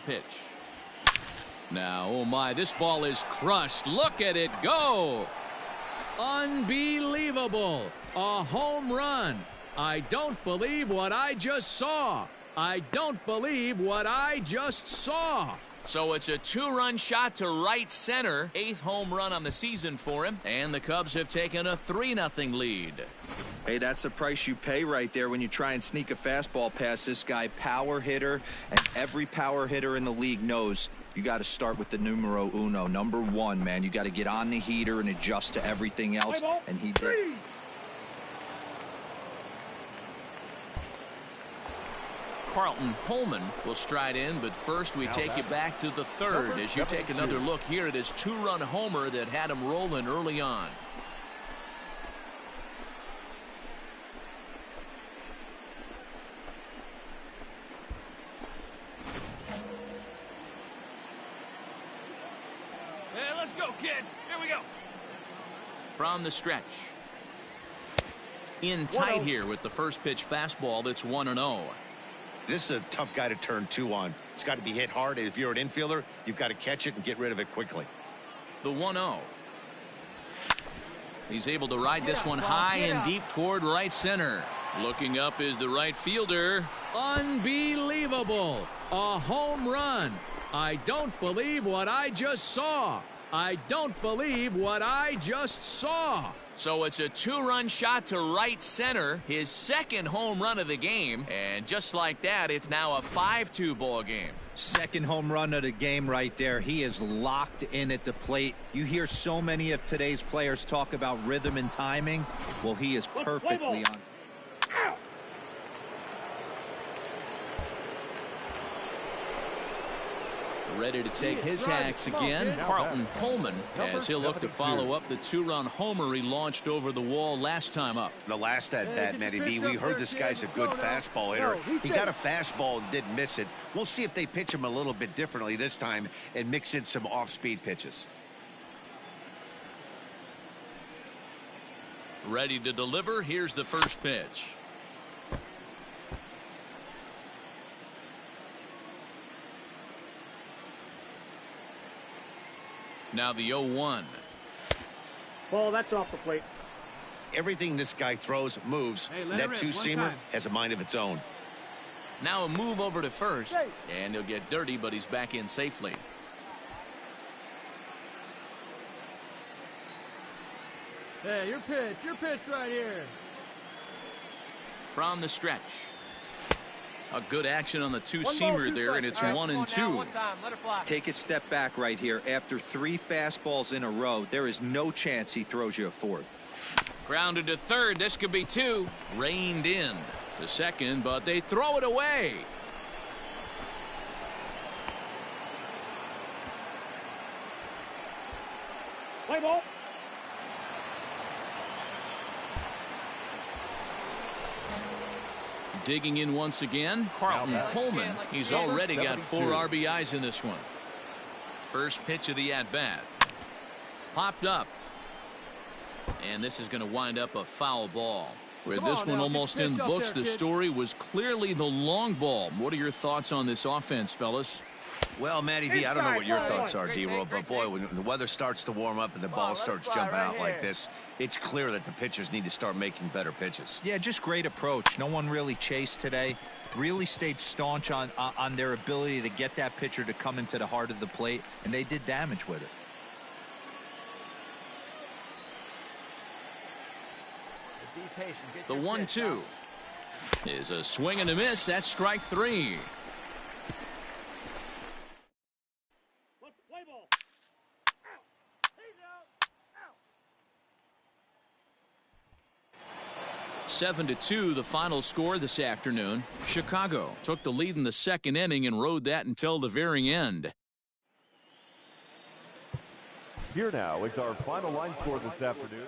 pitch. Now, oh my, this ball is crushed. Look at it go. Unbelievable. A home run. I don't believe what I just saw. I don't believe what I just saw. So it's a two-run shot to right center. 8th home run on the season for him. And the Cubs have taken a 3-0 lead. Hey, that's the price you pay right there when you try and sneak a fastball past this guy. Power hitter, and every power hitter in the league knows you got to start with the numero uno, number 1, man. You got to get on the heater and adjust to everything else, and he did. Carlton Coleman will stride in, but first we take you back to the 3rd as you take another look here at his 2-run homer that had him rolling early on. Hey, let's go, kid. Here we go. From the stretch. In tight here with the first pitch fastball that's 1-0. This is a tough guy to turn 2 on. It's got to be hit hard. If you're an infielder, you've got to catch it and get rid of it quickly. The 1-0. He's able to ride this one high and deep toward right center. Looking up is the right fielder. Unbelievable. A home run. I don't believe what I just saw. I don't believe what I just saw. So it's a 2-run shot to right center, his 2nd home run of the game, and just like that, it's now a 5-2 ball game. 2nd home run of the game right there. He is locked in at the plate. You hear so many of today's players talk about rhythm and timing. Well, he is perfectly on. Ready to take his hacks again. Carlton Coleman, as he'll look to follow up the 2-run homer he launched over the wall last time up. The last at bat, Matty V, we heard this guy's a good fastball hitter. He got a fastball and didn't miss it. We'll see if they pitch him a little bit differently this time and mix in some off-speed pitches. Ready to deliver. Here's the first pitch. Now the 0-1. Ball, that's off the plate. Everything this guy throws moves. That 2-seamer has a mind of its own. Now a move over to first, and he'll get dirty, but he's back in safely. Hey, your pitch right here. From the stretch. A good action on the 2-seamer there, and it's 1-2. Take a step back right here. After 3 fastballs in a row, there is no chance he throws you a 4th. Grounded to 3rd. This could be 2. Reined in to 2nd, but they throw it away. Play ball. Digging in once again, Carlton Coleman. He's already got 4 RBIs in this one. First pitch of the at-bat. Popped up. And this is going to wind up a foul ball. Where this one almost in the books, the story was clearly the long ball. What are your thoughts on this offense, fellas? Well, Matty V, I don't know what your thoughts are, D-Roll, but boy, when the weather starts to warm up and the ball starts jumping out like this, it's clear that the pitchers need to start making better pitches. Yeah, just great approach. No one really chased today. Really stayed staunch on their ability to get that pitcher to come into the heart of the plate, and they did damage with it. The 1-2 is a swing and a miss. That's strike 3. Play ball. 7-2 the final score this afternoon. Chicago took the lead in the 2nd inning and rode that until the very end. Here now is our final line score this afternoon.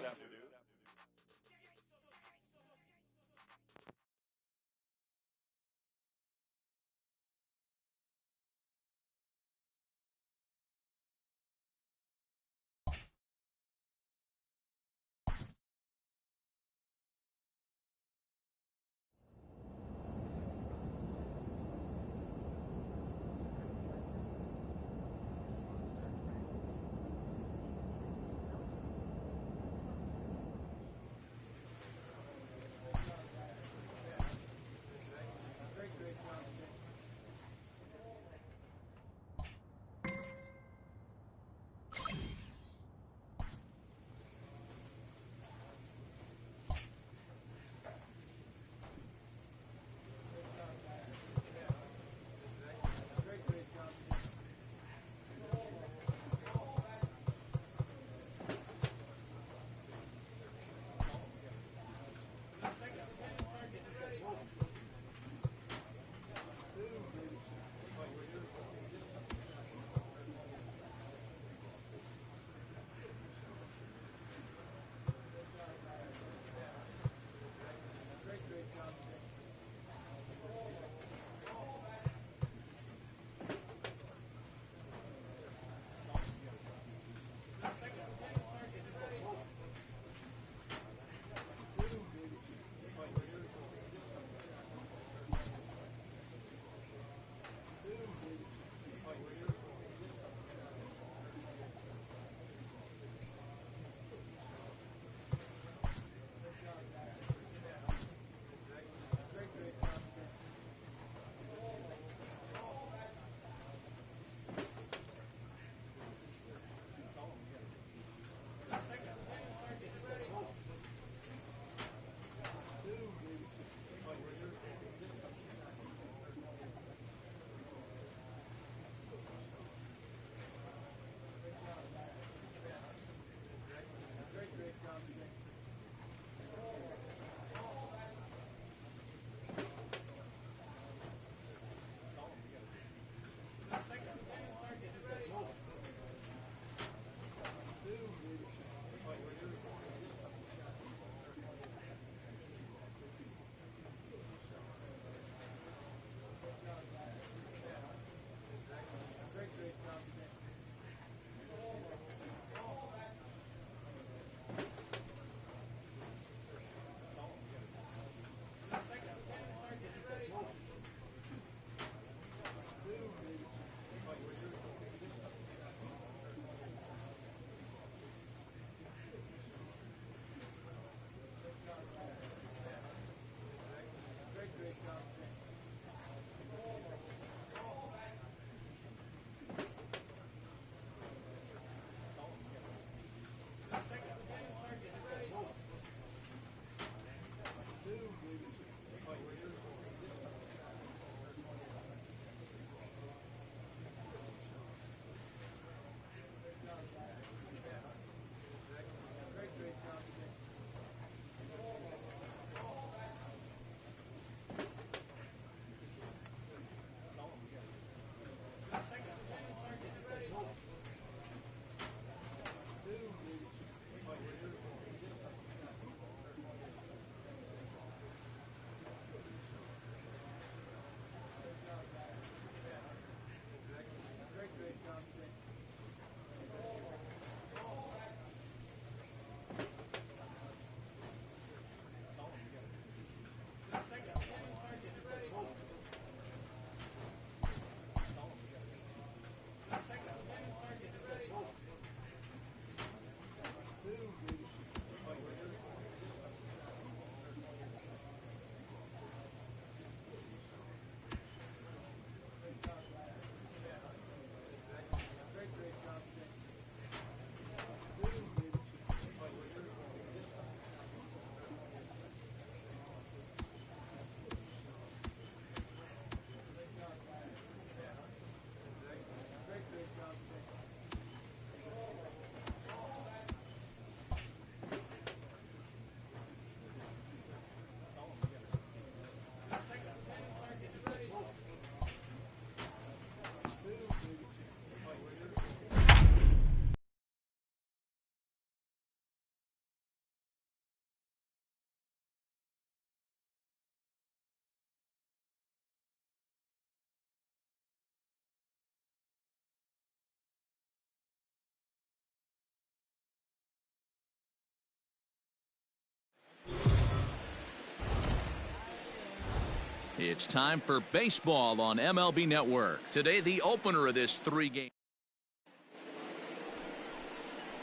It's time for baseball on MLB Network. Today, the opener of this 3-game.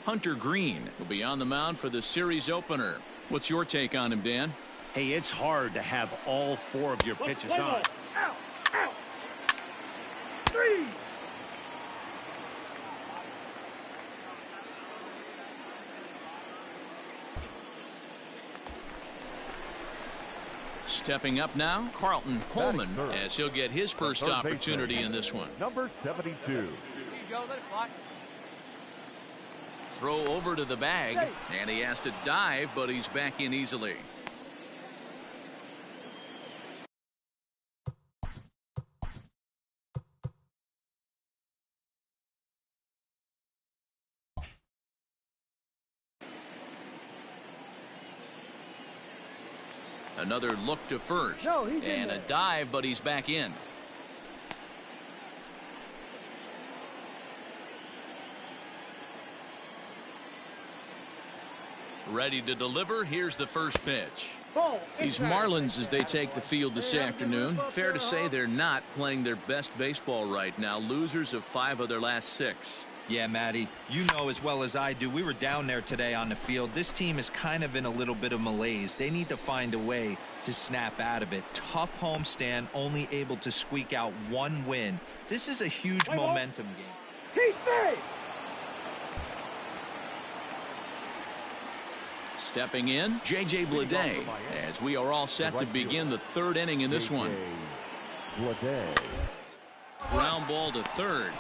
Hunter Green will be on the mound for the series opener. What's your take on him, Dan? Hey, it's hard to have all 4 of your pitches on. Out, out. 3. Stepping up now, Carlton Coleman, as he'll get his first opportunity in this one. Number 72. Throw over to the bag, and he has to dive, but he's back in easily. Another look to first, and a dive, but he's back in. Ready to deliver. Here's the first pitch. These Marlins, as they take the field this afternoon, fair to say they're not playing their best baseball right now. Losers of 5 of their last 6. Yeah, Matty, you know as well as I do, we were down there today on the field. This team is kind of in a little bit of malaise. They need to find a way to snap out of it. Tough homestand, only able to squeak out 1 win. This is a huge momentum game. Stepping in, J.J. Bleday, as we are all set to begin the 3rd inning in this one. Ground ball to third.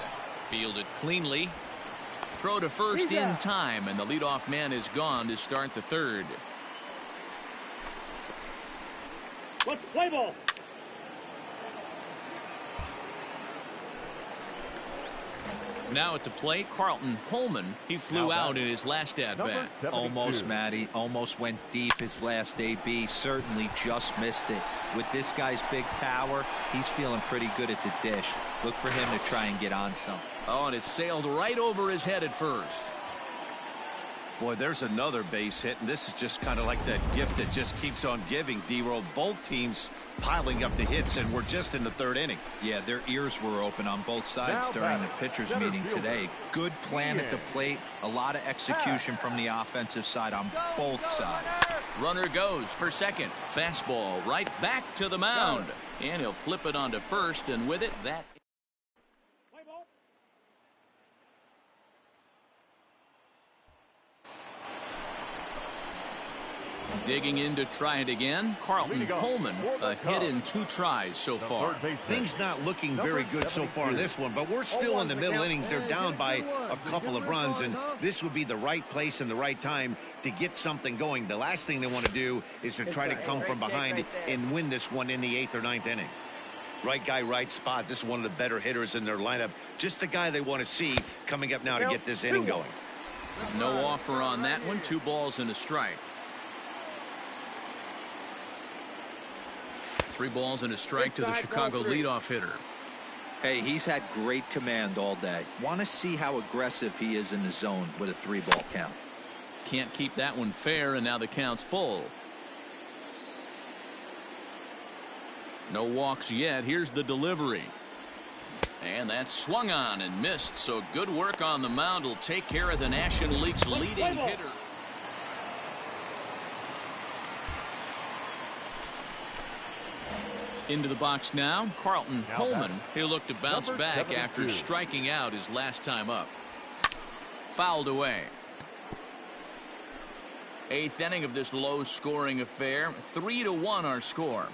Fielded cleanly. Throw to first in time, and the leadoff man is gone to start the 3rd. Let's play ball. Now at the plate, Carlton Coleman. He flew out in his last at-bat. Almost, Matty. Almost went deep his last AB. Certainly just missed it. With this guy's big power, he's feeling pretty good at the dish. Look for him to try and get on some. Oh, and it sailed right over his head at first. Boy, there's another base hit, and this is just kind of like that gift that just keeps on giving, D-Roll. Both teams piling up the hits, and we're just in the 3rd inning. Yeah, their ears were open on both sides during the pitchers meeting today. Good plan at the plate, a lot of execution from the offensive side on both sides. Runner goes for second. Fastball right back to the mound, and he'll flip it onto first, and with it, that. Digging in to try it again, Carlton Coleman, a hit in 2 tries so far. Things not looking very good so far in this one, but we're still in the middle innings. They're down by a couple of runs, and this would be the right place and the right time to get something going. The last thing they want to do is to try to come from behind and win this one in the 8th or 9th inning. Right guy, right spot. This is one of the better hitters in their lineup. Just the guy they want to see coming up now to get this inning going. No offer on that one. 2 balls and a strike. 3 balls and a strike to the Chicago leadoff hitter. Hey, he's had great command all day. Want to see how aggressive he is in the zone with a 3-ball count. Can't keep that one fair, and now the count's full. No walks yet. Here's the delivery. And that's swung on and missed, so good work on the mound will take care of the National League's leading hitter. Into the box now, Carlton Coleman. He'll look to bounce back after striking out his last time up. Fouled away. 8th inning of this low-scoring affair. 3-1 our score.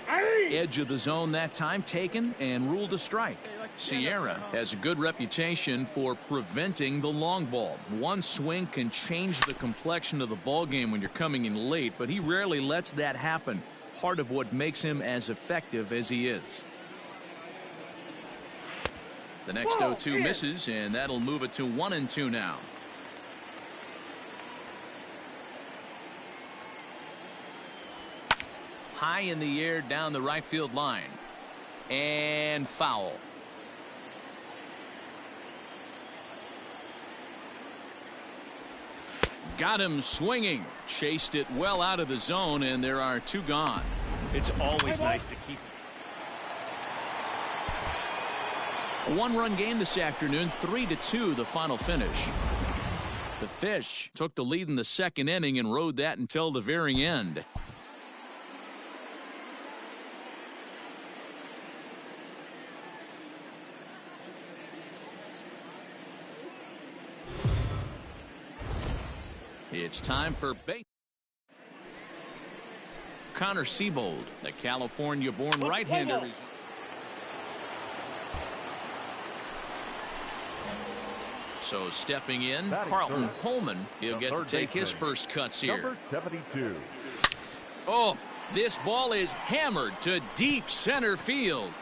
Edge of the zone that time taken and ruled a strike. Sierra has a good reputation for preventing the long ball. One swing can change the complexion of the ball game when you're coming in late, but he rarely lets that happen. Part of what makes him as effective as he is. The next 0-2 misses, and that'll move it to 1-2 now. High in the air down the right field line. And foul. Got him swinging. Chased it well out of the zone, and there are 2 gone. It's always nice to keep. A one-run game this afternoon, 3-2 the final finish. The Fish took the lead in the second inning and rode that until the very end. It's time for base. Connor Siebold, the California-born right-hander. So stepping in, Carlton Coleman. He'll get to take his first cuts here. Number 72. Oh, this ball is hammered to deep center field.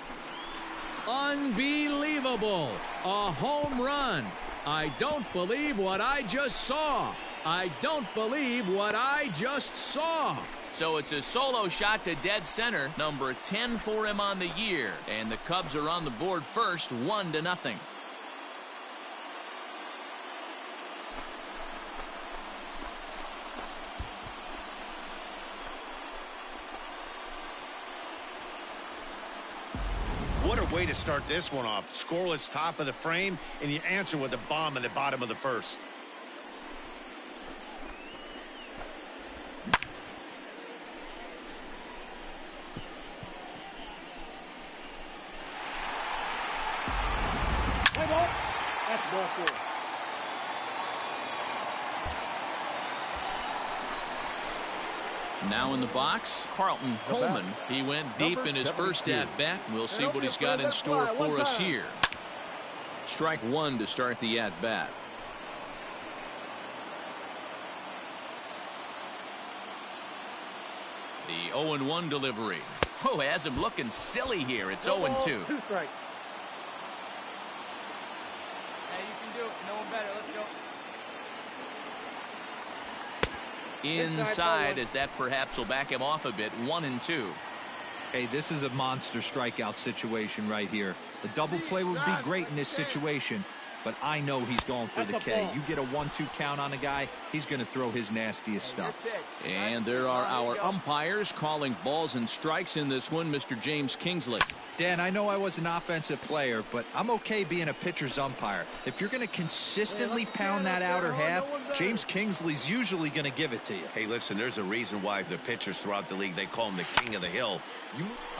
Unbelievable. A home run. I don't believe what I just saw. I don't believe what I just saw. So it's a solo shot to dead center, number 10 for him on the year. And the Cubs are on the board first, 1-0. What a way to start this one off. Scoreless top of the frame, and you answer with a bomb in the bottom of the first. That's ball four. Now in the box, Carlton Coleman. He went deep in his first at-bat. We'll see what he's got in store for us here. Strike one to start the at-bat. The 0-1 delivery. Oh, has him looking silly here. It's 0-2. 2 strikes. Hey, you can do it. No one better. Let's go. Inside, as that perhaps will back him off a bit. 1-2. Hey, this is a monster strikeout situation right here. A double play would be great in this situation, but I know he's going for the K. You get a 1-2 count on a guy, he's going to throw his nastiest stuff. And there are our umpires calling balls and strikes in this one, Mr. James Kingsley. Dan, I know I was an offensive player, but I'm okay being a pitcher's umpire. If you're going to consistently pound that outer half, James Kingsley's usually going to give it to you. Hey, listen, there's a reason why the pitchers throughout the league, they call him the king of the hill.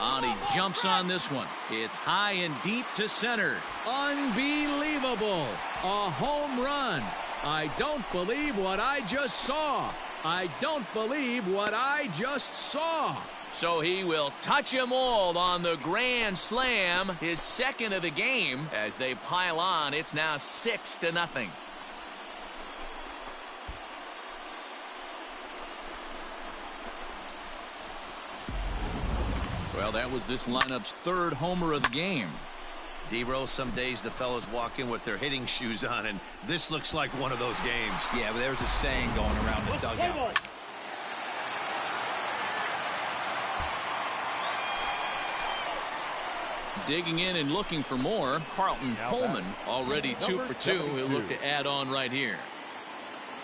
And he jumps on this one. It's high and deep to center. Unbelievable. A home run. I don't believe what I just saw. I don't believe what I just saw. So he will touch him all on the grand slam, his second of the game. As they pile on, it's now 6-0. Well, that was this lineup's third homer of the game. D-Row, some days the fellows walk in with their hitting shoes on, and this looks like one of those games. Yeah, but there's a saying going around the dugout. Digging in and looking for more, Carlton Coleman already 2 for 2. He'll look to add on right here.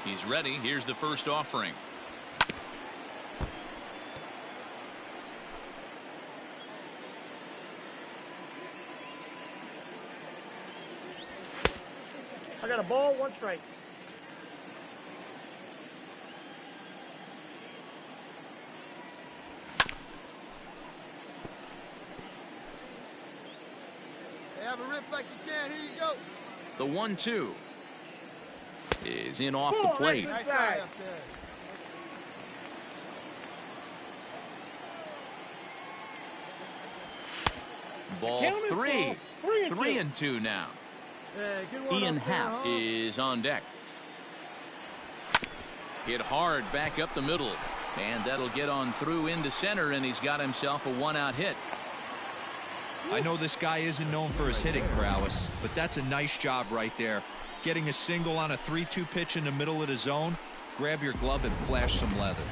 He's ready. Here's the first offering. I got a ball, 1 strike. Have a rip like you can. Here you go. The 1-2 is in off the plate. Nice eye up there. Ball 3. 3-2 now. Ian Happ is on deck. Hit hard back up the middle. And that'll get on through into center, and he's got himself a 1-out hit. I know this guy isn't known for his hitting prowess, but that's a nice job right there. Getting a single on a 3-2 pitch in the middle of the zone. Grab your glove and flash some leather.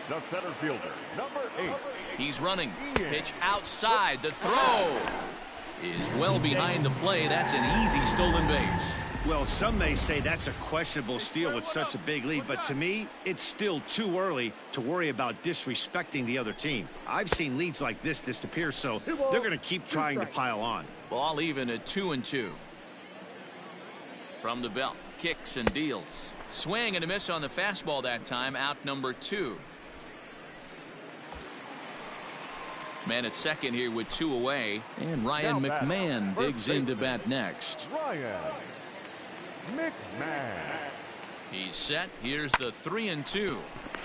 The center fielder, number 8. He's running. Pitch outside. The throw. is well behind the play. That's an easy stolen base. Well, some may say that's a questionable steal with such a big lead, but to me, it's still too early to worry about disrespecting the other team. I've seen leads like this disappear, so they're going to keep trying to pile on. Ball even at 2-2. From the belt, kicks and deals. Swing and a miss on the fastball that time, out number 2. Man at second here with 2 away, and Ryan McMahon digs into bat next. Ryan McMahon. He's set. Here's the 3-2.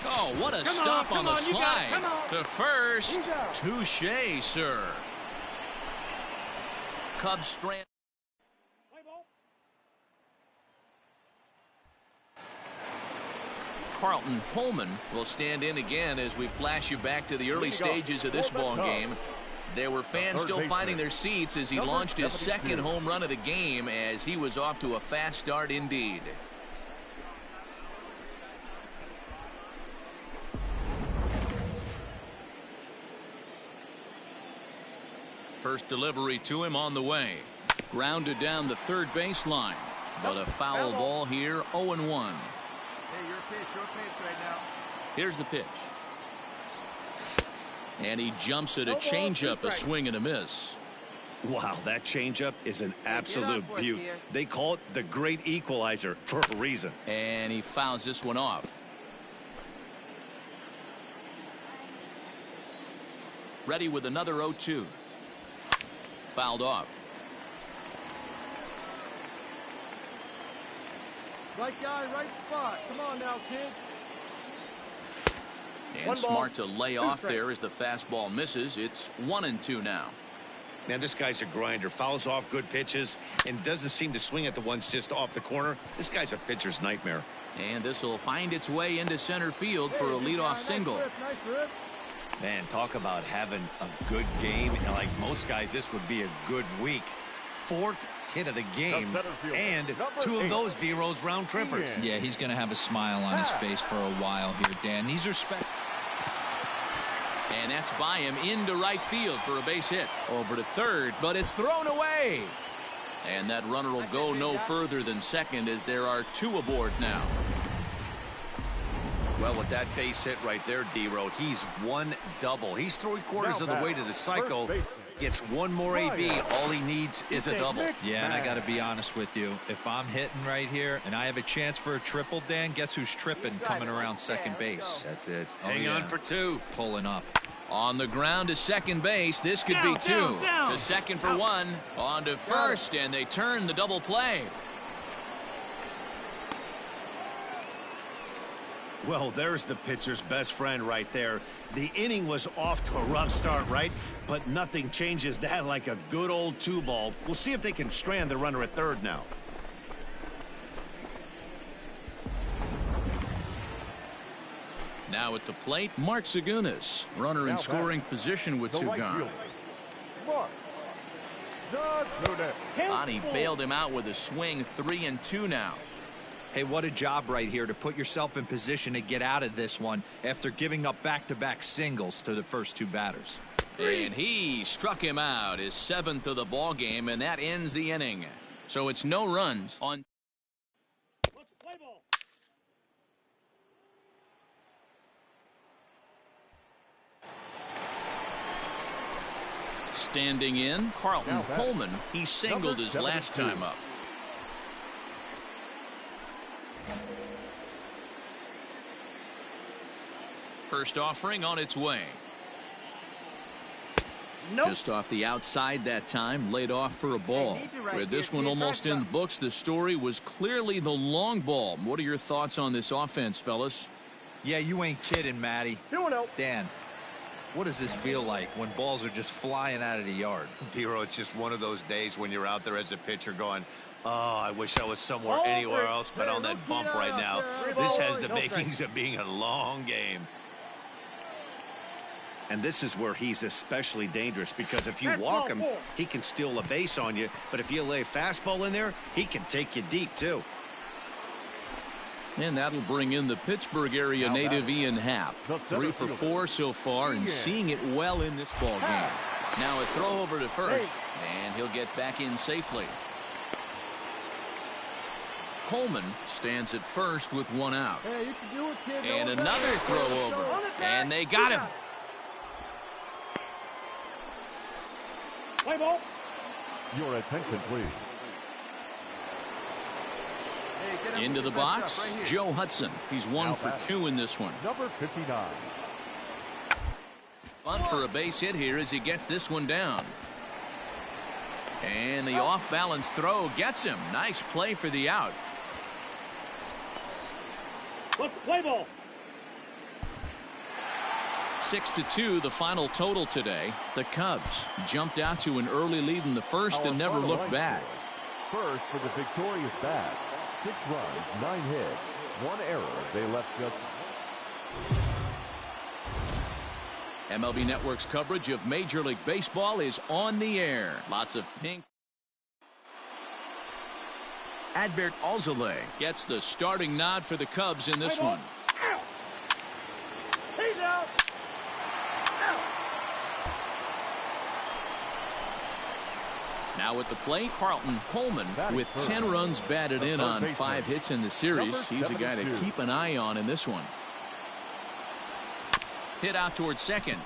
Oh, what a stop on the slide to first. Touche, sir. Cubs strand. Carlton Pullman will stand in again as we flash you back to the early stages of this ball game. There were fans still finding their seats as he launched his second home run of the game, as he was off to a fast start indeed. First delivery to him on the way. Grounded down the third baseline, but a foul ball here, 0-1. Hey, your pitch right now. Here's the pitch. And he jumps at a changeup, a swing and a miss. Wow, that changeup is an absolute beaut. They call it the great equalizer for a reason. And he fouls this one off. Ready with another 0-2. Fouled off. Right guy, right spot. Come on now, kid. And smart to lay off there as the fastball misses. It's 1-2 now. Man, this guy's a grinder. Fouls off good pitches and doesn't seem to swing at the ones just off the corner. This guy's a pitcher's nightmare. And this will find its way into center field for a leadoff single. Nice rip. Man, talk about having a good game. And like most guys, this would be a good week. 4th hit of the game, and 2 of those D-Rose round trippers. Yeah, he's going to have a smile on his face for a while here, Dan. These are and that's by him into right field for a base hit. Over to third, but it's thrown away. And that runner will go no further than second, as there are 2 aboard now. Well, with that base hit right there, D-Ro, he's 1 double. He's 3/4 of the way to the cycle. Gets 1 more AB. All he needs is a double. Yeah, and I got to be honest with you. If I'm hitting right here and I have a chance for a triple, Dan, guess who's tripping coming around second base? That's it. Hang on for 2. Pulling up. On the ground to second base. This could be 2. To second for 1. On to first, and they turn the double play. Well, there's the pitcher's best friend right there. The inning was off to a rough start, right? But nothing changes that like a good old 2-ball. We'll see if they can strand the runner at third now. Now at the plate, Mark Segunas. Runner in scoring position with 2 gone. Bonnie bailed him out with a swing. 3-2 now. Hey, what a job right here to put yourself in position to get out of this one after giving up back-to-back singles to the first 2 batters. And he struck him out, his 7th of the ball game, and that ends the inning. So it's no runs on. Standing in, Carlton Pullman. He singled his last time up. First offering on its way. Just off the outside that time, laid off for a ball. With this one almost in the books, the story was clearly the long ball. What are your thoughts on this offense, fellas? Yeah, you ain't kidding, Matty. Dan, what does this feel like when balls are just flying out of the yard? D-Ro, it's just one of those days when you're out there as a pitcher going, oh, I wish I was somewhere anywhere else but on that bump right now. This has the makings of being a long game. And this is where he's especially dangerous, because if you walk him, he can steal a base on you. But if you lay a fastball in there, he can take you deep, too. And that'll bring in the Pittsburgh area native Ian Happ. 3 for 4 so far and seeing it well in this ball game. Now a throw over to first, and he'll get back in safely. Coleman stands at first with one out. Hey, you can do it, kid. And another throw over, and they got him. Play ball. Your attention, please. Hey, Into the box, right Joe Hudson. He's 1 for 2 in this one. Number 59. Bunt for a base hit here as he gets this one down. And the off-balance throw gets him. Nice play for the out. Let's play ball. 6-2, the final total today. The Cubs jumped out to an early lead in the first and never looked back. First for the victorious Bats. 6 runs, 9 hits, 1 error. They left just. MLB Network's coverage of Major League Baseball is on the air. Lots of pink. Adbert Alzolay gets the starting nod for the Cubs in this one. He's out. Now at the plate, Carlton Coleman with 10 runs batted in on 5 hits in the series. He's a guy to keep an eye on in this one. Hit out towards second.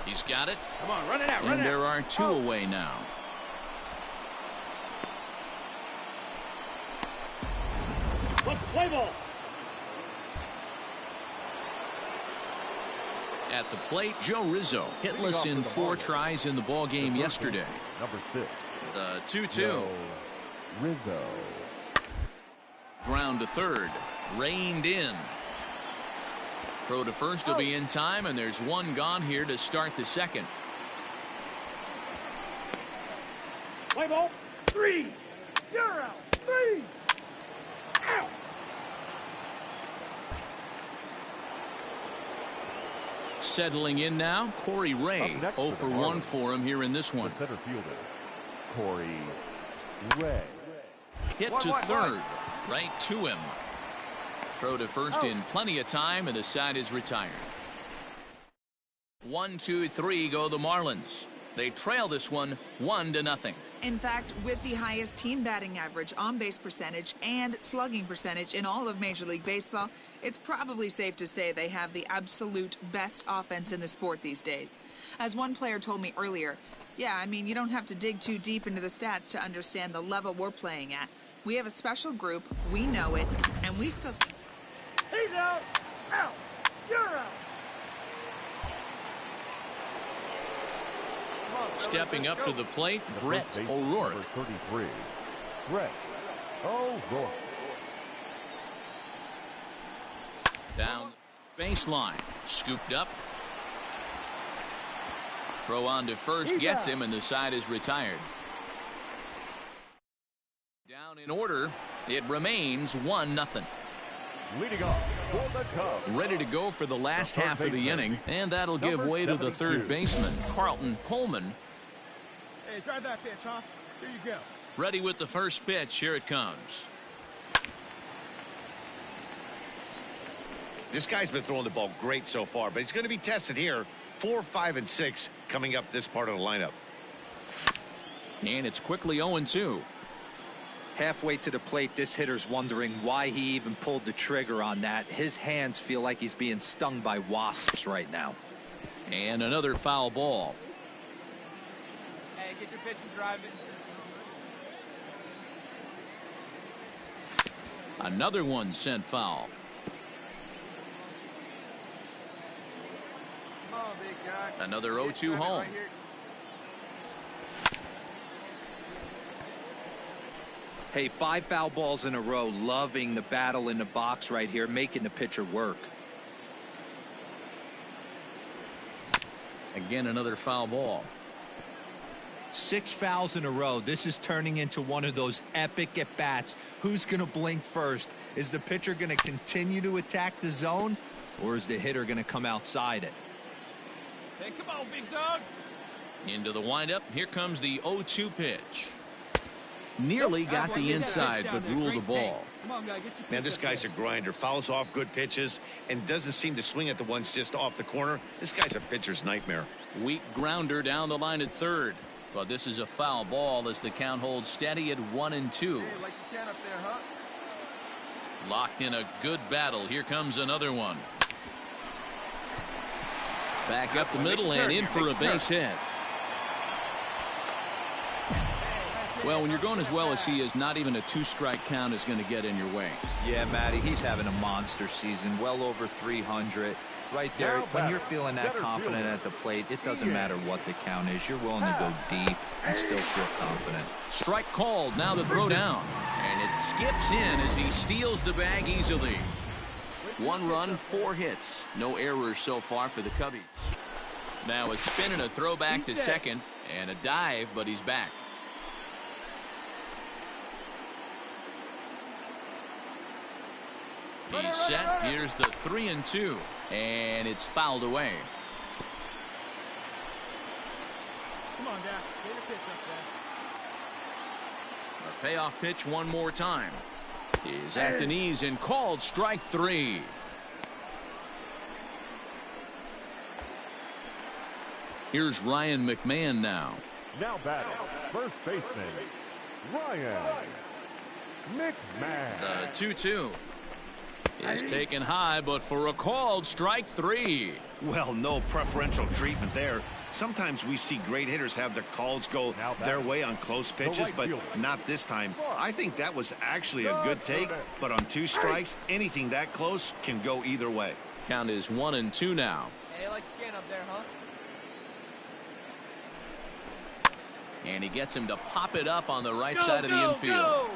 He's got it. Come on, run it out, and there are 2 away now. Let's play ball. At the plate, Joe Rizzo hitless in 4 tries in the ball game yesterday. Number 6. The 2-2. Joe Rizzo. Ground to third. Reined in. Throw to first will be in time, and there's 1 gone here to start the second. Play ball. 3. You're out. 3. Out. Settling in now, Corey Ray. 0 for 1 for him here in this one. Center fielder, Corey Ray. Hit to third. Right to him. Throw to first in plenty of time, and the side is retired. 1, 2, 3 go the Marlins. They trail this one 1-0. In fact, with the highest team batting average, on-base percentage, and slugging percentage in all of Major League Baseball, it's probably safe to say they have the absolute best offense in the sport these days. As one player told me earlier, yeah, I mean, you don't have to dig too deep into the stats to understand the level we're playing at. We have a special group, we know it, and we still... He's out. Out. You're out. Stepping up to the plate, Brett O'Rourke. Number 33, Brett O'Rourke. Down baseline, scooped up. Throw on to first, gets him, and the side is retired. Down in order, it remains 1-0. Leading off for the Cubs. Ready to go for the last half of the inning, and that'll give way to the third baseman, Carlton Coleman. Hey, try that pitch, huh? Here you go. Ready with the first pitch. Here it comes. This guy's been throwing the ball great so far, but he's going to be tested here. 4, 5, and 6 coming up this part of the lineup. And it's quickly 0-2. Halfway to the plate, this hitter's wondering why he even pulled the trigger on that. His hands feel like he's being stung by wasps right now. And another foul ball. Hey, get your pitch and drive it. Another one sent foul. Come on, big guy. Another Let's 0-2 get home. right here. Hey, 5 foul balls in a row. Loving the battle in the box right here, making the pitcher work. Again, another foul ball. 6 fouls in a row. This is turning into one of those epic at-bats. Who's going to blink first? Is the pitcher going to continue to attack the zone, or is the hitter going to come outside it? Hey, come on, big dog. Into the windup. Here comes the 0-2 pitch. Nearly got the inside, but ruled the ball. Come on, guy, get your Man, this guy's a grinder. Fouls off good pitches and doesn't seem to swing at the ones just off the corner. This guy's a pitcher's nightmare. Weak grounder down the line at third. But this is a foul ball as the count holds steady at 1-2. Hey, like you can up there, huh? Locked in a good battle. Here comes another one. Back up the middle and in for a base hit. Well, when you're going as well as he is, not even a 2-strike count is going to get in your way. Yeah, Matty, he's having a monster season, well over 300. Right there, when you're feeling that confident at the plate, it doesn't matter what the count is. You're willing to go deep and still feel confident. Strike called. Now the throw down. And it skips in as he steals the bag easily. 1 run, 4 hits. No errors so far for the Cubbies. Now a spin and a throw back to second. And a dive, but he's back. He's set. Here's the 3-2. And it's fouled away. Come on, Dad. Get a pitch up there. A payoff pitch one more time. Is at the knees and called strike 3. Here's Ryan McMahon now. Now batting, first baseman, Ryan McMahon. The 2-2 is taken high, but for a called strike 3. Well, no preferential treatment there. Sometimes we see great hitters have their calls go their way on close pitches, but not this time. I think that was actually a good take, but on 2 strikes, anything that close can go either way. Count is 1-2 now. Hey, like you can up there, huh? And he gets him to pop it up on the right side of the infield.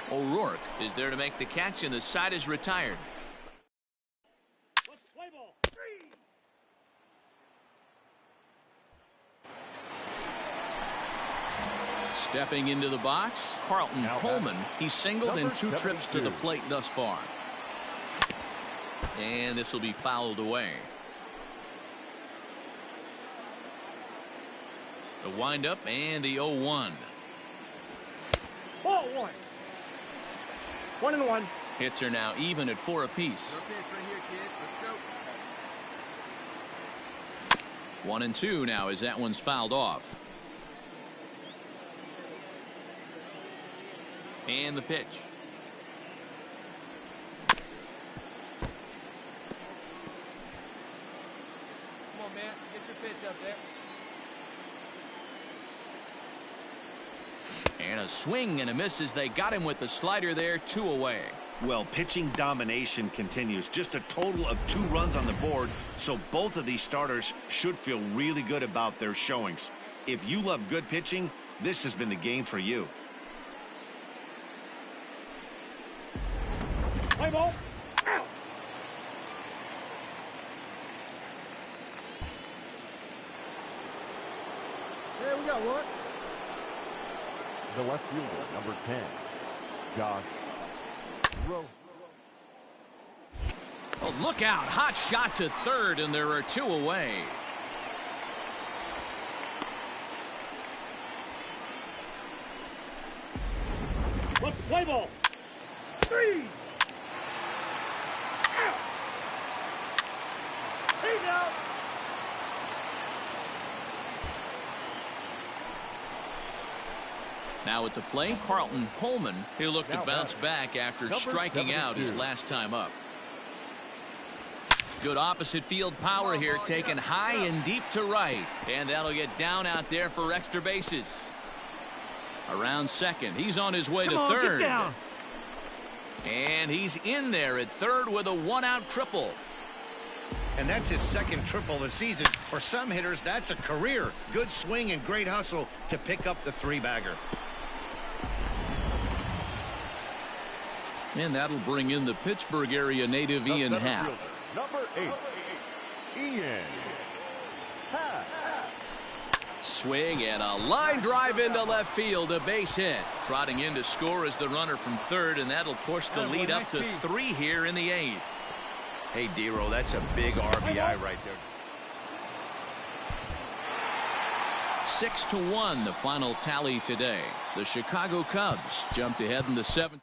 O'Rourke is there to make the catch, and the side is retired. Let's play ball. Stepping into the box, Carlton Coleman. He's singled in 2 trips to the plate thus far. And this will be fouled away. The windup and the 0-1. Ball 1. 1-1. Hits are now even at 4 apiece. Your pitch right here, kid. Let's go. 1-2 now as that one's fouled off. And the pitch. Come on, man. Get your pitch up there. And a swing and a miss as they got him with the slider there. 2 away. Well, pitching domination continues. Just a total of 2 runs on the board, so both of these starters should feel really good about their showings. If you love good pitching, this has been the game for you. Play ball. Out. Hey, we got one. The left fielder, number 10, Josh Rowe. Oh, look out. Hot shot to third, and there are 2 away. Let's play ball. 3. Out. He's out. Now at the plate, Carlton Coleman. He'll look to bounce back after striking out his last time up. Good opposite field power here, taken high and deep to right. And that'll get down out there for extra bases. Around second. He's on his way to third. Get down. And he's in there at third with a 1-out triple. And that's his 2nd triple of the season. For some hitters, that's a career. Good swing and great hustle to pick up the 3-bagger. And that'll bring in the Pittsburgh area native Ian Happ. Number 8, Ian Happ. Swing and a line drive into left field, a base hit. Trotting in to score is the runner from third, and that'll push the lead up to 3 here in the 8th. Hey, D-Roll, that's a big RBI right there. 6-1 the final tally today. The Chicago Cubs jumped ahead in the 7th.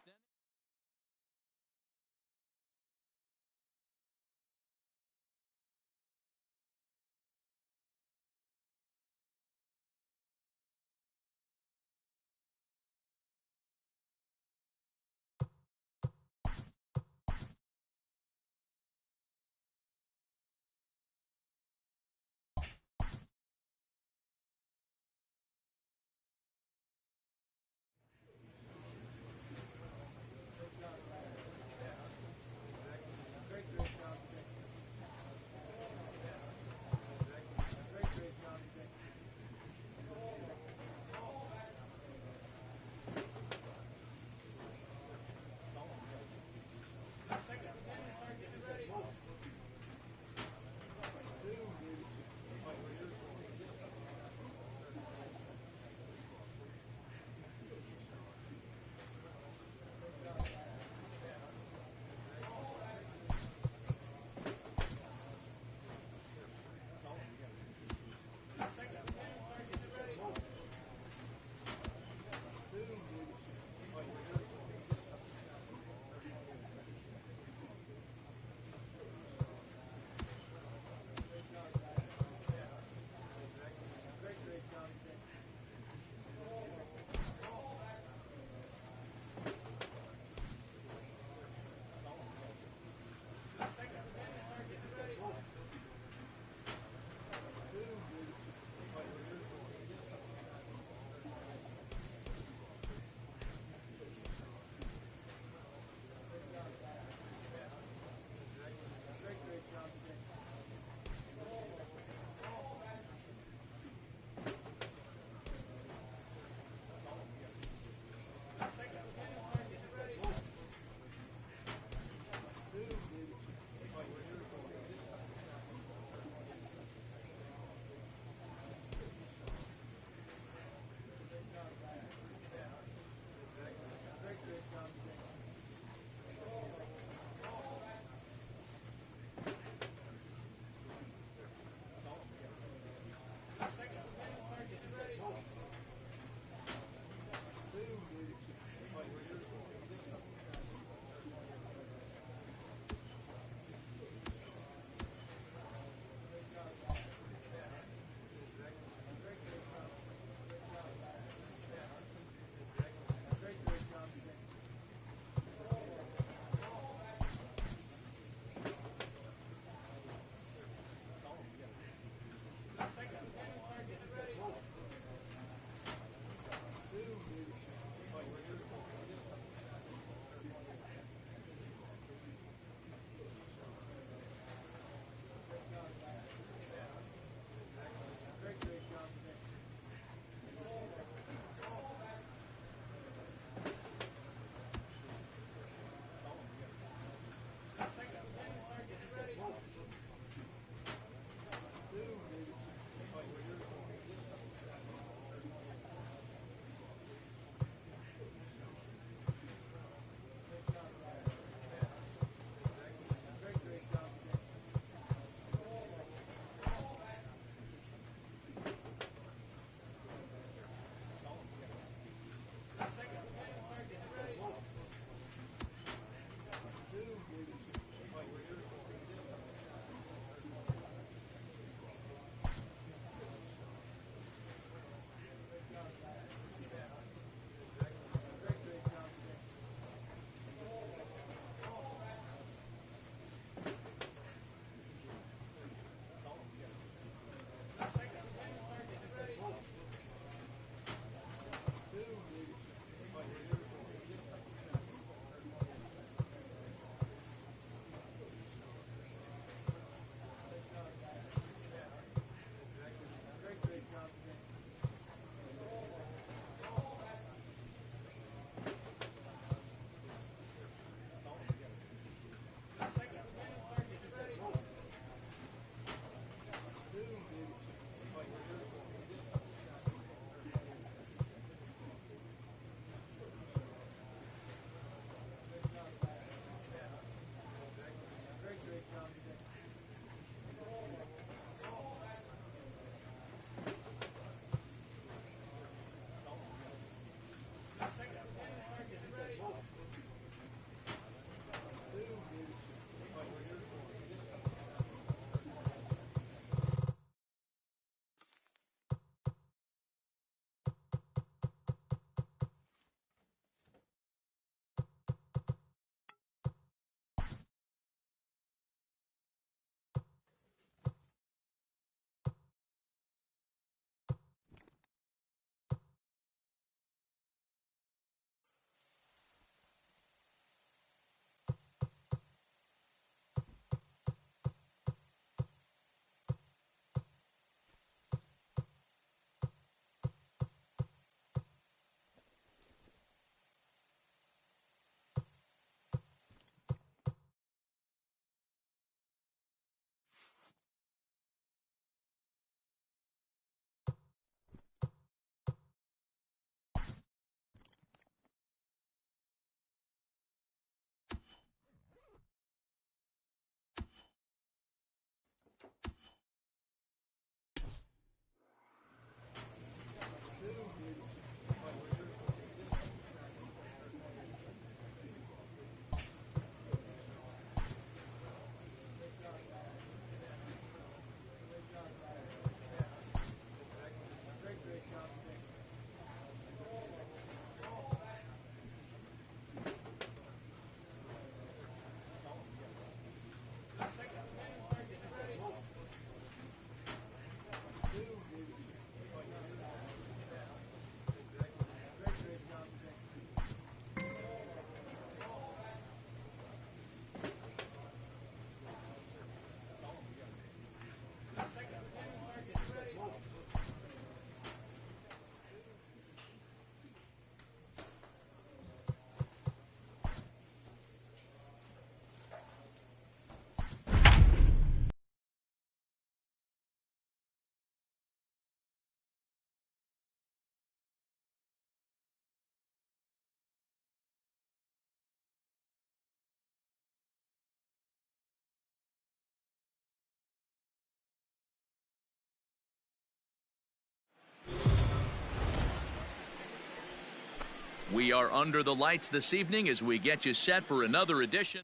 We are under the lights this evening as we get you set for another edition.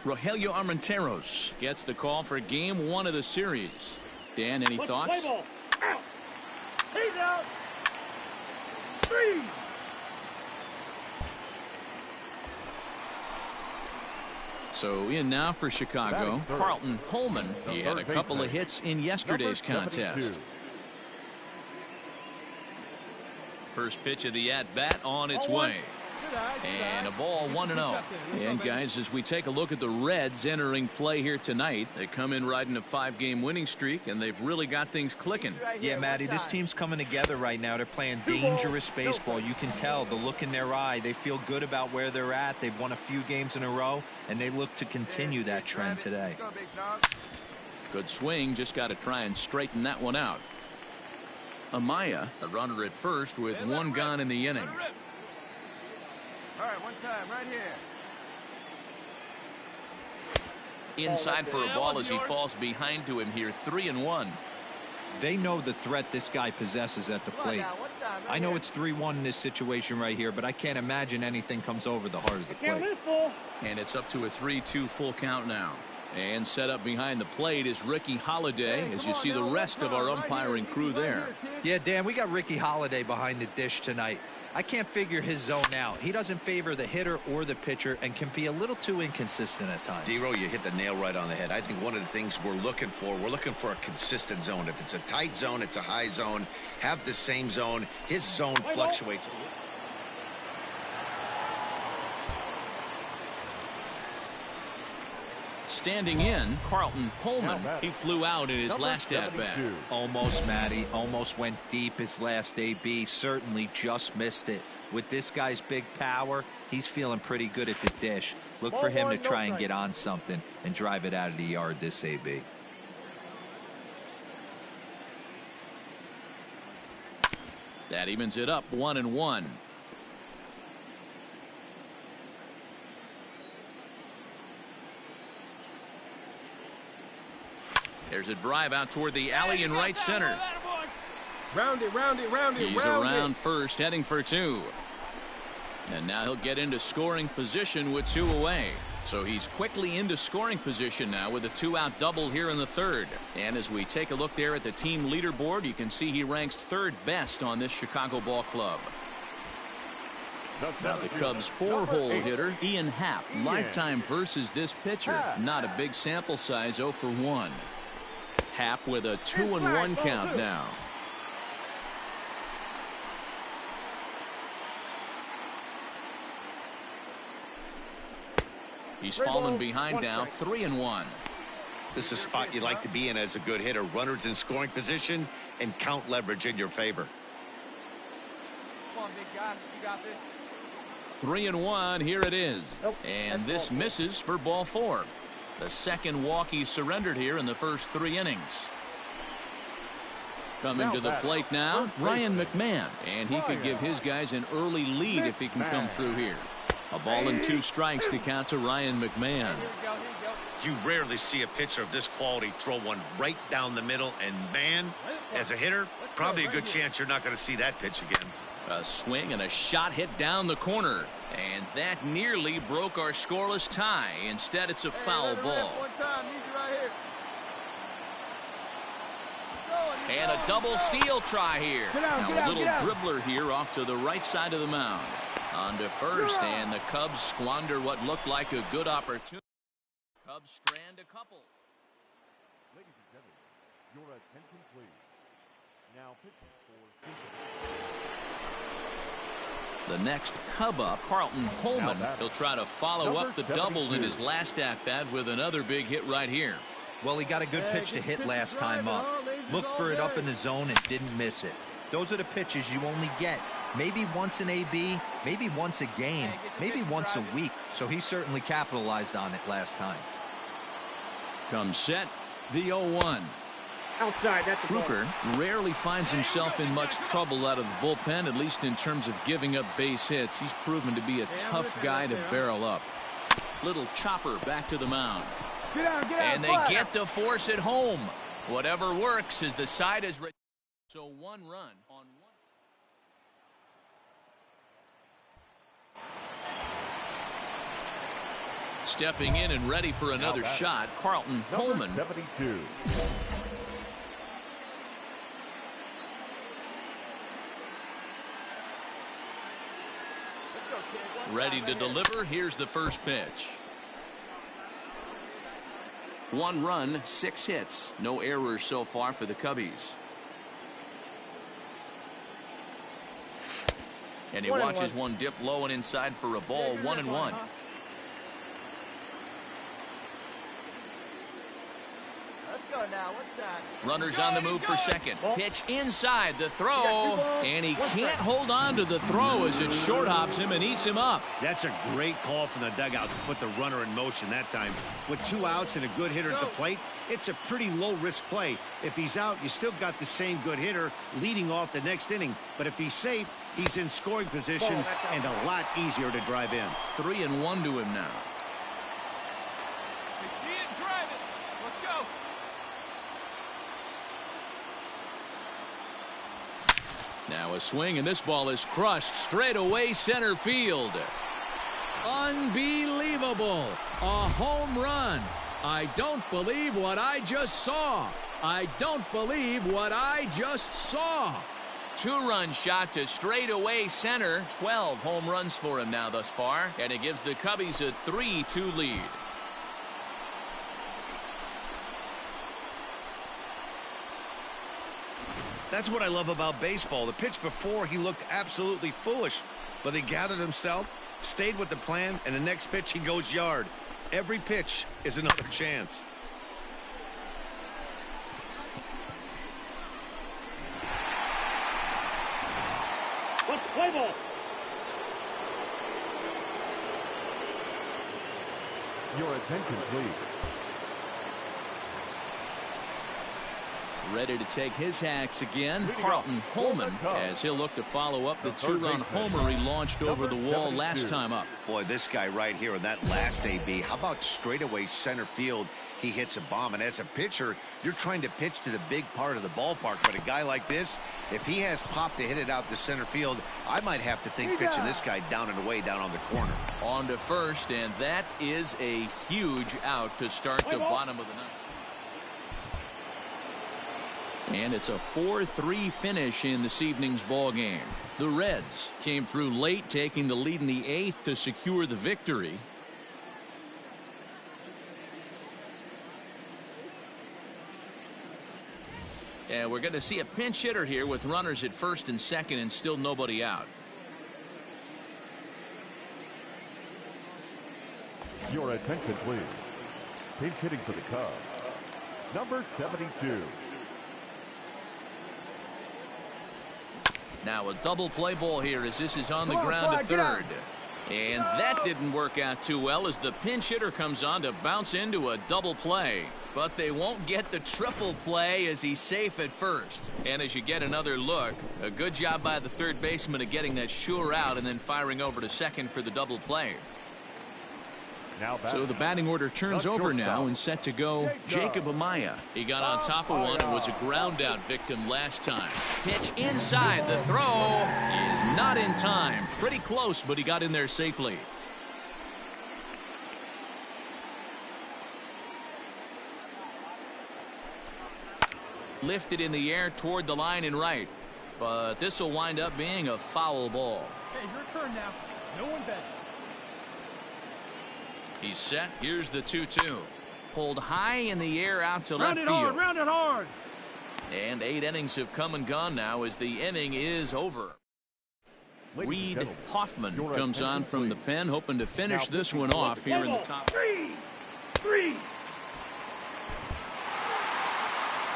Rogelio Armenteros gets the call for game 1 of the series. Dan, any thoughts? Play ball. Out. He's out. 3. So in now for Chicago, Carlton Coleman. He had a couple of hits in yesterday's contest. First pitch of the at-bat on its way. And a ball 1-0. And guys, as we take a look at the Reds entering play here tonight, they come in riding a 5-game winning streak, and they've really got things clicking. Yeah, Matty, this team's coming together right now. They're playing dangerous baseball. You can tell the look in their eye. They feel good about where they're at. They've won a few games in a row, and they look to continue that trend today. Good swing, just got to try and straighten that one out. Amaya, the runner at first with 1 gone in the inning. All right, one time, right here. Inside for a ball as he falls behind to him here, 3-1. They know the threat this guy possesses at the plate. I know it's 3-1 in this situation right here, but I can't imagine anything comes over the heart of the plate. And it's up to a 3-2 full count now. And set up behind the plate is Ricky Holiday, as you see the rest of our umpiring crew there. Yeah, Dan, we got Ricky Holiday behind the dish tonight. I can't figure his zone out. He doesn't favor the hitter or the pitcher and can be a little too inconsistent at times. Dero, you hit the nail right on the head. I think one of the things we're looking for a consistent zone. If it's a tight zone, it's a high zone. Have the same zone. His zone fluctuates. Standing in, Carlton Coleman. He flew out in his last at-bat. Almost, Matty. Almost went deep his last AB. Certainly just missed it. With this guy's big power, he's feeling pretty good at the dish. Look for him to try and get on something and drive it out of the yard this AB. That evens it up, 1-1. There's a drive out toward the alley in right center. Round it, round it, round it. He's around first, heading for 2. And now he'll get into scoring position with 2 away. So he's quickly into scoring position now with a 2-out double here in the 3rd. And as we take a look there at the team leaderboard, you can see he ranks 3rd best on this Chicago ball club. Now the Cubs' 4-hole hitter, Ian Happ. Lifetime versus this pitcher. Not a big sample size, 0 for 1. Happ with a 2-1 count now. He's fallen behind now, 3-1. This is a spot you like to be in as a good hitter. Runners in scoring position and count leverage in your favor. Come on, big guy. You got this. 3-1, here it is. And this misses for ball 4. The second walk he surrendered here in the first 3 innings. Coming to the plate now, Ryan McMahon. And he could give his guys an early lead if he can come through here. A ball and 2 strikes to count to Ryan McMahon. You rarely see a pitcher of this quality throw one right down the middle. And, man, as a hitter, probably a good chance you're not going to see that pitch again. A swing and a shot hit down the corner. And that nearly broke our scoreless tie. Instead, it's a foul ball. And a double steal try here. Now a little dribbler here off to the right side of the mound. On to first, and the Cubs squander what looked like a good opportunity. Cubs strand a couple. Ladies and gentlemen, your attention please. Now pitching for the next Cub up, Carlton Coleman. He'll try to follow up the double in his last at-bat with another big hit right here. Well, he got a good pitch to hit last time up. Looked for it up in the zone and didn't miss it. Those are the pitches you only get maybe once an AB, maybe once a game, maybe once a week. So he certainly capitalized on it last time. Comes set, the 0-1. Outside, that's the Brooker rarely finds himself in much trouble out of the bullpen, at least in terms of giving up base hits. He's proven to be a tough guy to barrel up. Little chopper back to the mound. Get out, and they get the force at home. Whatever works as the side is ready. So 1 run on 1. Stepping in and ready for another shot, Carlton Coleman. 72. Ready to deliver. Here's the first pitch. 1 run, 6 hits. No errors so far for the Cubbies. And he watches one dip low and inside for a ball. 1-1. Now, what's that? Runners on the move for second. Pitch inside the throw, and he can't hold on to the throw as it short hops him and eats him up. That's a great call from the dugout to put the runner in motion that time. With 2 outs and a good hitter at the plate, it's a pretty low-risk play. If he's out, you still got the same good hitter leading off the next inning. But if he's safe, he's in scoring position and a lot easier to drive in. 3-1 to him now. We see it, drive it. Let's go. Now a swing, and this ball is crushed straight away center field. Unbelievable. A home run. I don't believe what I just saw. I don't believe what I just saw. 2-run shot to straightaway center. 12 home runs for him now thus far, and it gives the Cubbies a 3-2 lead. That's what I love about baseball. The pitch before, he looked absolutely foolish, but he gathered himself, stayed with the plan, and the next pitch he goes yard. Every pitch is another chance. Let's play ball. Your attention, please. Ready to take his hacks again, Carlton Coleman, as he'll look to follow up the 2-run homer he launched over the wall last time up. Boy, this guy right here in that last AB, how about straightaway center field? He hits a bomb, and as a pitcher, you're trying to pitch to the big part of the ballpark, but a guy like this, if he has pop to hit it out to center field, I might have to think pitching this guy down and away down on the corner. On to first, and that is a huge out to start the bottom of the ninth. And it's a 4-3 finish in this evening's ball game. The Reds came through late, taking the lead in the 8th to secure the victory. And we're going to see a pinch hitter here with runners at first and second and still nobody out. Your attention, please. Pinch hitting for the Cubs, number 72. Now a double play ball here as this is on the ground to third. And that didn't work out too well as the pinch hitter comes on to bounce into a double play. But they won't get the triple play as he's safe at first. And as you get another look, a good job by the third baseman of getting that sure out and then firing over to second for the double play. So the batting order turns over now and set to go Jacob Amaya. He got on top of one and was a ground out victim last time. Pitch inside. The throw is not in time. Pretty close, but he got in there safely. Lifted in the air toward the line and right. But this will wind up being a foul ball. Hey, your turn now. No one bet. He's set. Here's the 2-2. Pulled high in the air out to left field. Round it hard. And 8 innings have come and gone now as the inning is over. Reed Hoffman comes on from the pen, hoping to finish this one off here in the top. 3-3.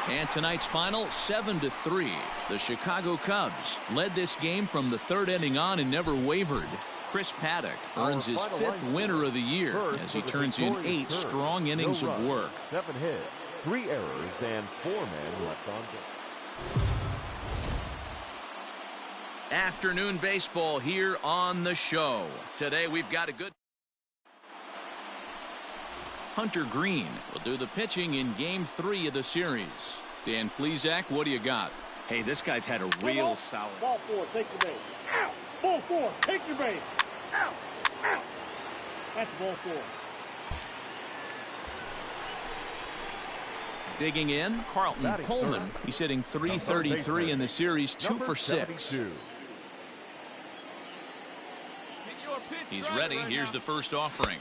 And tonight's final, 7-3. The Chicago Cubs led this game from the 3rd inning on and never wavered. Chris Paddock earns his 5th winner of the year as he turns in 8 strong innings of work. 7 hits, 3 errors, and 4 men left on base. Afternoon baseball here on the show. Today we've got a good. Hunter Green will do the pitching in Game 3 of the series. Dan Plesac, what do you got? Hey, this guy's had a real solid. Ball 4, take your base. Ow! Ball 4, take your base. Out. Out. That's ball 4. Digging in, Carlton Coleman. He's hitting .333 in the series, 2 for 6. He's ready. Here's the first offering.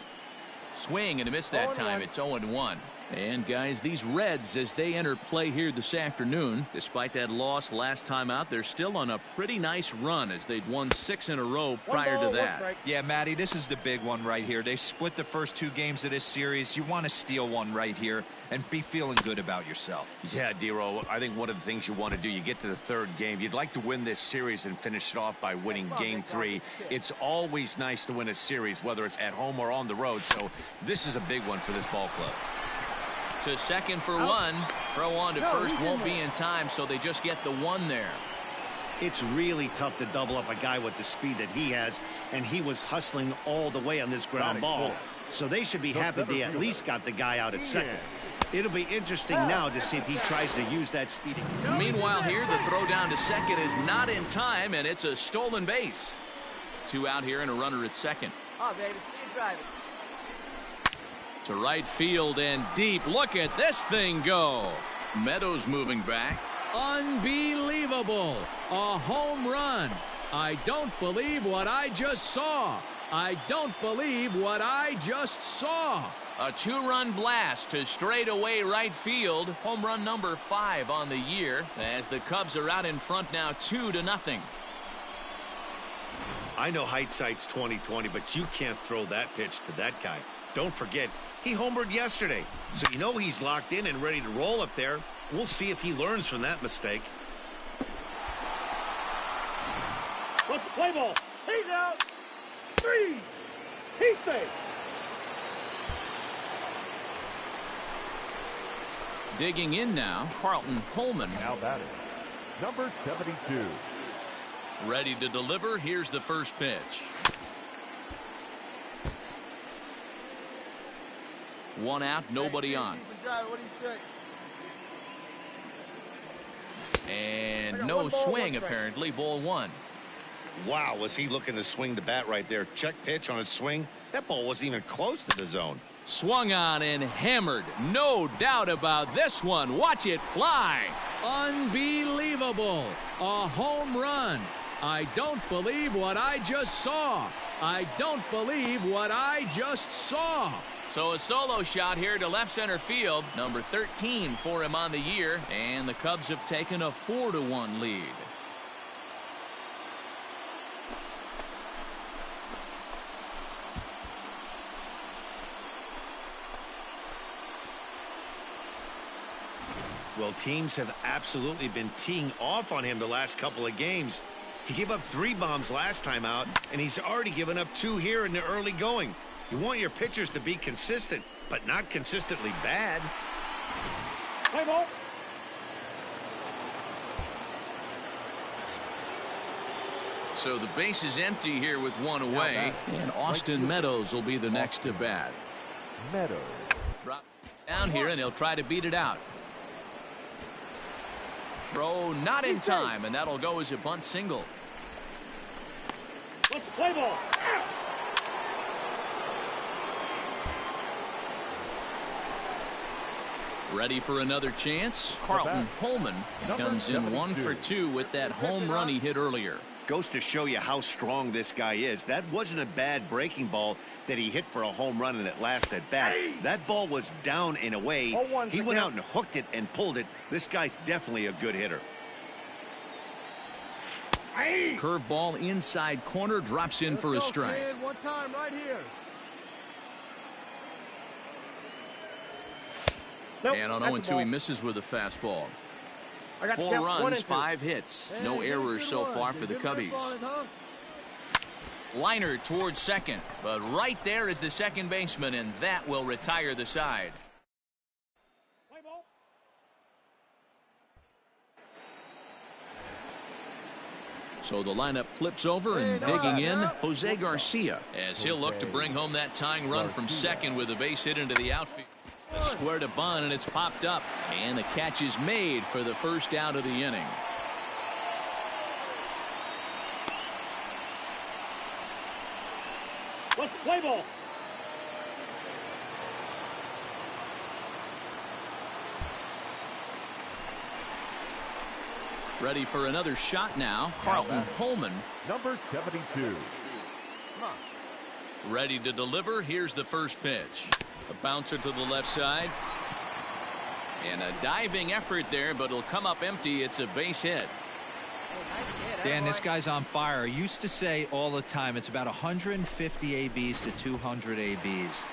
Swing and a miss that time. It's 0-1. And guys, these Reds, as they enter play here this afternoon, despite that loss last time out, they're still on a pretty nice run as they'd won 6 in a row prior to that. Yeah, Matty, this is the big one right here. They've split the first 2 games of this series. You want to steal one right here and be feeling good about yourself. Yeah, Dero, I think one of the things you want to do, you get to the 3rd game, you'd like to win this series and finish it off by winning game 3. It's always nice to win a series, whether it's at home or on the road, so this is a big one for this ball club. To second for 1. Throw on to first won't be in time, so they just get the 1 there. It's really tough to double up a guy with the speed that he has, and he was hustling all the way on this ground ball. So they should be happy they at least got the guy out at second. It'll be interesting now to see if he tries to use that speed. Meanwhile here, the throw down to second is not in time, and it's a stolen base. 2 out here and a runner at second. Oh, baby, see you driving. To right field and deep. Look at this thing go. Meadows moving back. Unbelievable. A home run. I don't believe what I just saw. I don't believe what I just saw. A 2-run blast to straightaway right field. Home run number 5 on the year as the Cubs are out in front now 2-0. I know hindsight's 20/20, but you can't throw that pitch to that guy. Don't forget, he homered yesterday, so you know he's locked in and ready to roll up there. We'll see if he learns from that mistake. What's the play ball? He's out. 3. He's safe. Digging in now, Carlton Coleman. Now batting, number 72. Ready to deliver. Here's the first pitch. 1 out, nobody on. What do you say? And no swing, apparently. Ball 1. Wow, was he looking to swing the bat right there? Check pitch on his swing. That ball wasn't even close to the zone. Swung on and hammered. No doubt about this one. Watch it fly. Unbelievable. A home run. I don't believe what I just saw. I don't believe what I just saw. So a solo shot here to left center field. Number 13 for him on the year. And the Cubs have taken a 4-1 lead. Well, teams have absolutely been teeing off on him the last couple of games. He gave up 3 bombs last time out, and he's already given up 2 here in the early going. You want your pitchers to be consistent, but not consistently bad. Play ball. So the base is empty here with 1 away, and Austin Meadows will be the next to bat. Meadows. Drop down here, and he'll try to beat it out. Throw not in time, and that'll go as a bunt single. What's the play ball? Ready for another chance. Carlton Coleman comes in 1 for 2 with that home run he hit earlier. Goes to show you how strong this guy is. That wasn't a bad breaking ball that he hit for a home run in that last at bat. That ball was down and away. He went out and hooked it and pulled it. This guy's definitely a good hitter. Curveball inside corner, drops in for a strike. One time right here. And on 0-2, he misses with a fastball. 4 runs, 5 hits. No errors so far for the Cubbies. Liner towards second, but right there is the second baseman, and that will retire the side. So the lineup flips over, and digging in, Jose Garcia, as he'll look to bring home that tying run from second with a base hit into the outfield. A square to bunt, and it's popped up, and the catch is made for the first out of the inning. Let's play ball. Ready for another shot now. Carlton Pullman. Number 72. Ready to deliver. Here's the first pitch. A bouncer to the left side. And a diving effort there, but it'll come up empty. It's a base hit. Dan, this guy's on fire. I used to say all the time, it's about 150 ABs to 200 ABs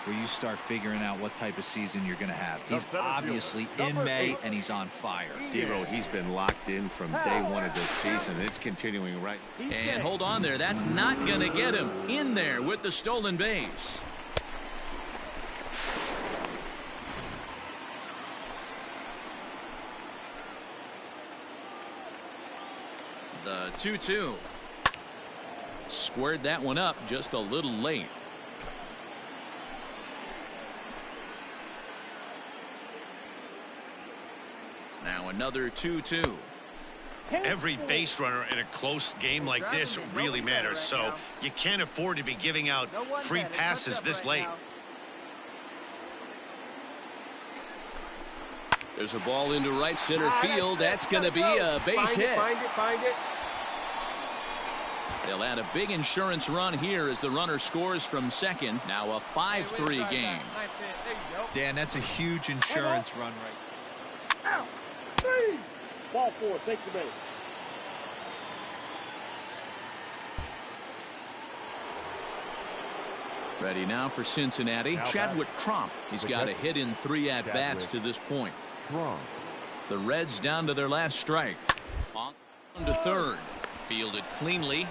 where you start figuring out what type of season you're going to have. He's obviously in May, and he's on fire. D-Road, he's been locked in from day one of this season. It's continuing right. And hold on there. That's not going to get him in there with the stolen base. The 2-2. Squared that one up just a little late. Now another 2-2. Every base runner in a close game like this really matters, so you can't afford to be giving out free passes this late. There's a ball into right center field. That's going to be a base hit. Find it. They'll add a big insurance run here as the runner scores from second. Now a 5-3 game. Nice hit. There you go. Dan, that's a huge insurance run right. Out. 3. Ball 4. Take the base. Ready now for Cincinnati. Chadwick Tromp. He's got a hit in 3 at-bats to this point. The Reds down to their last strike. On to third. Fielded cleanly.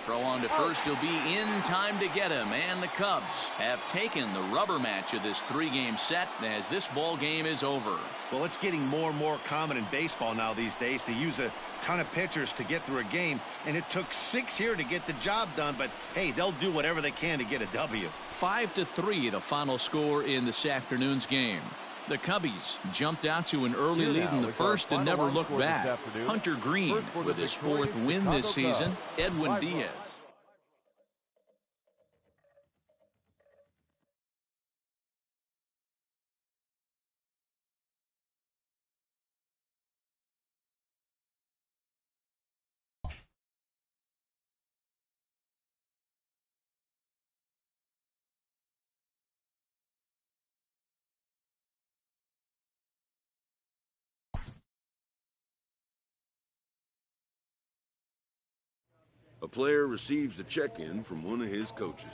Throw on to first. He'll be in time to get him. And the Cubs have taken the rubber match of this 3-game set as this ball game is over. Well, it's getting more and more common in baseball now these days to use a ton of pitchers to get through a game, and it took 6 here to get the job done, but hey, they'll do whatever they can to get a W. 5-3 the final score in this afternoon's game. The Cubbies jumped out to an early lead in the first and never looked back. Hunter Green with his 4th win this season. Edwin Diaz. A player receives a check-in from one of his coaches.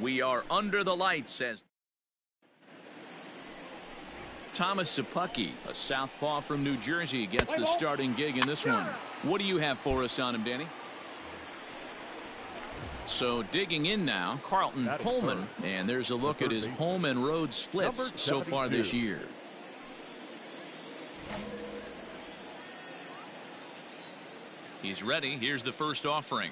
We are under the lights as Thomas Sapucki, a southpaw from New Jersey, gets the starting gig in this one. What do you have for us on him, Danny? So digging in now, Carlton Coleman, and there's a look at his home and road splits so far this year. He's ready. Here's the first offering.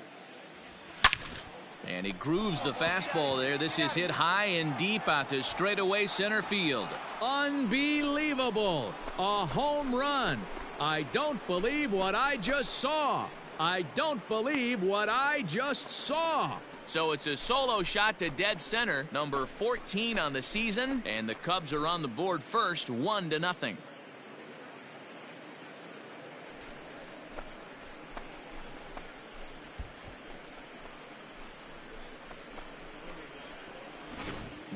And he grooves the fastball there. This is hit high and deep out to straightaway center field. Unbelievable. A home run. I don't believe what I just saw. I don't believe what I just saw. So it's a solo shot to dead center, number 14 on the season, and the Cubs are on the board first, 1-0.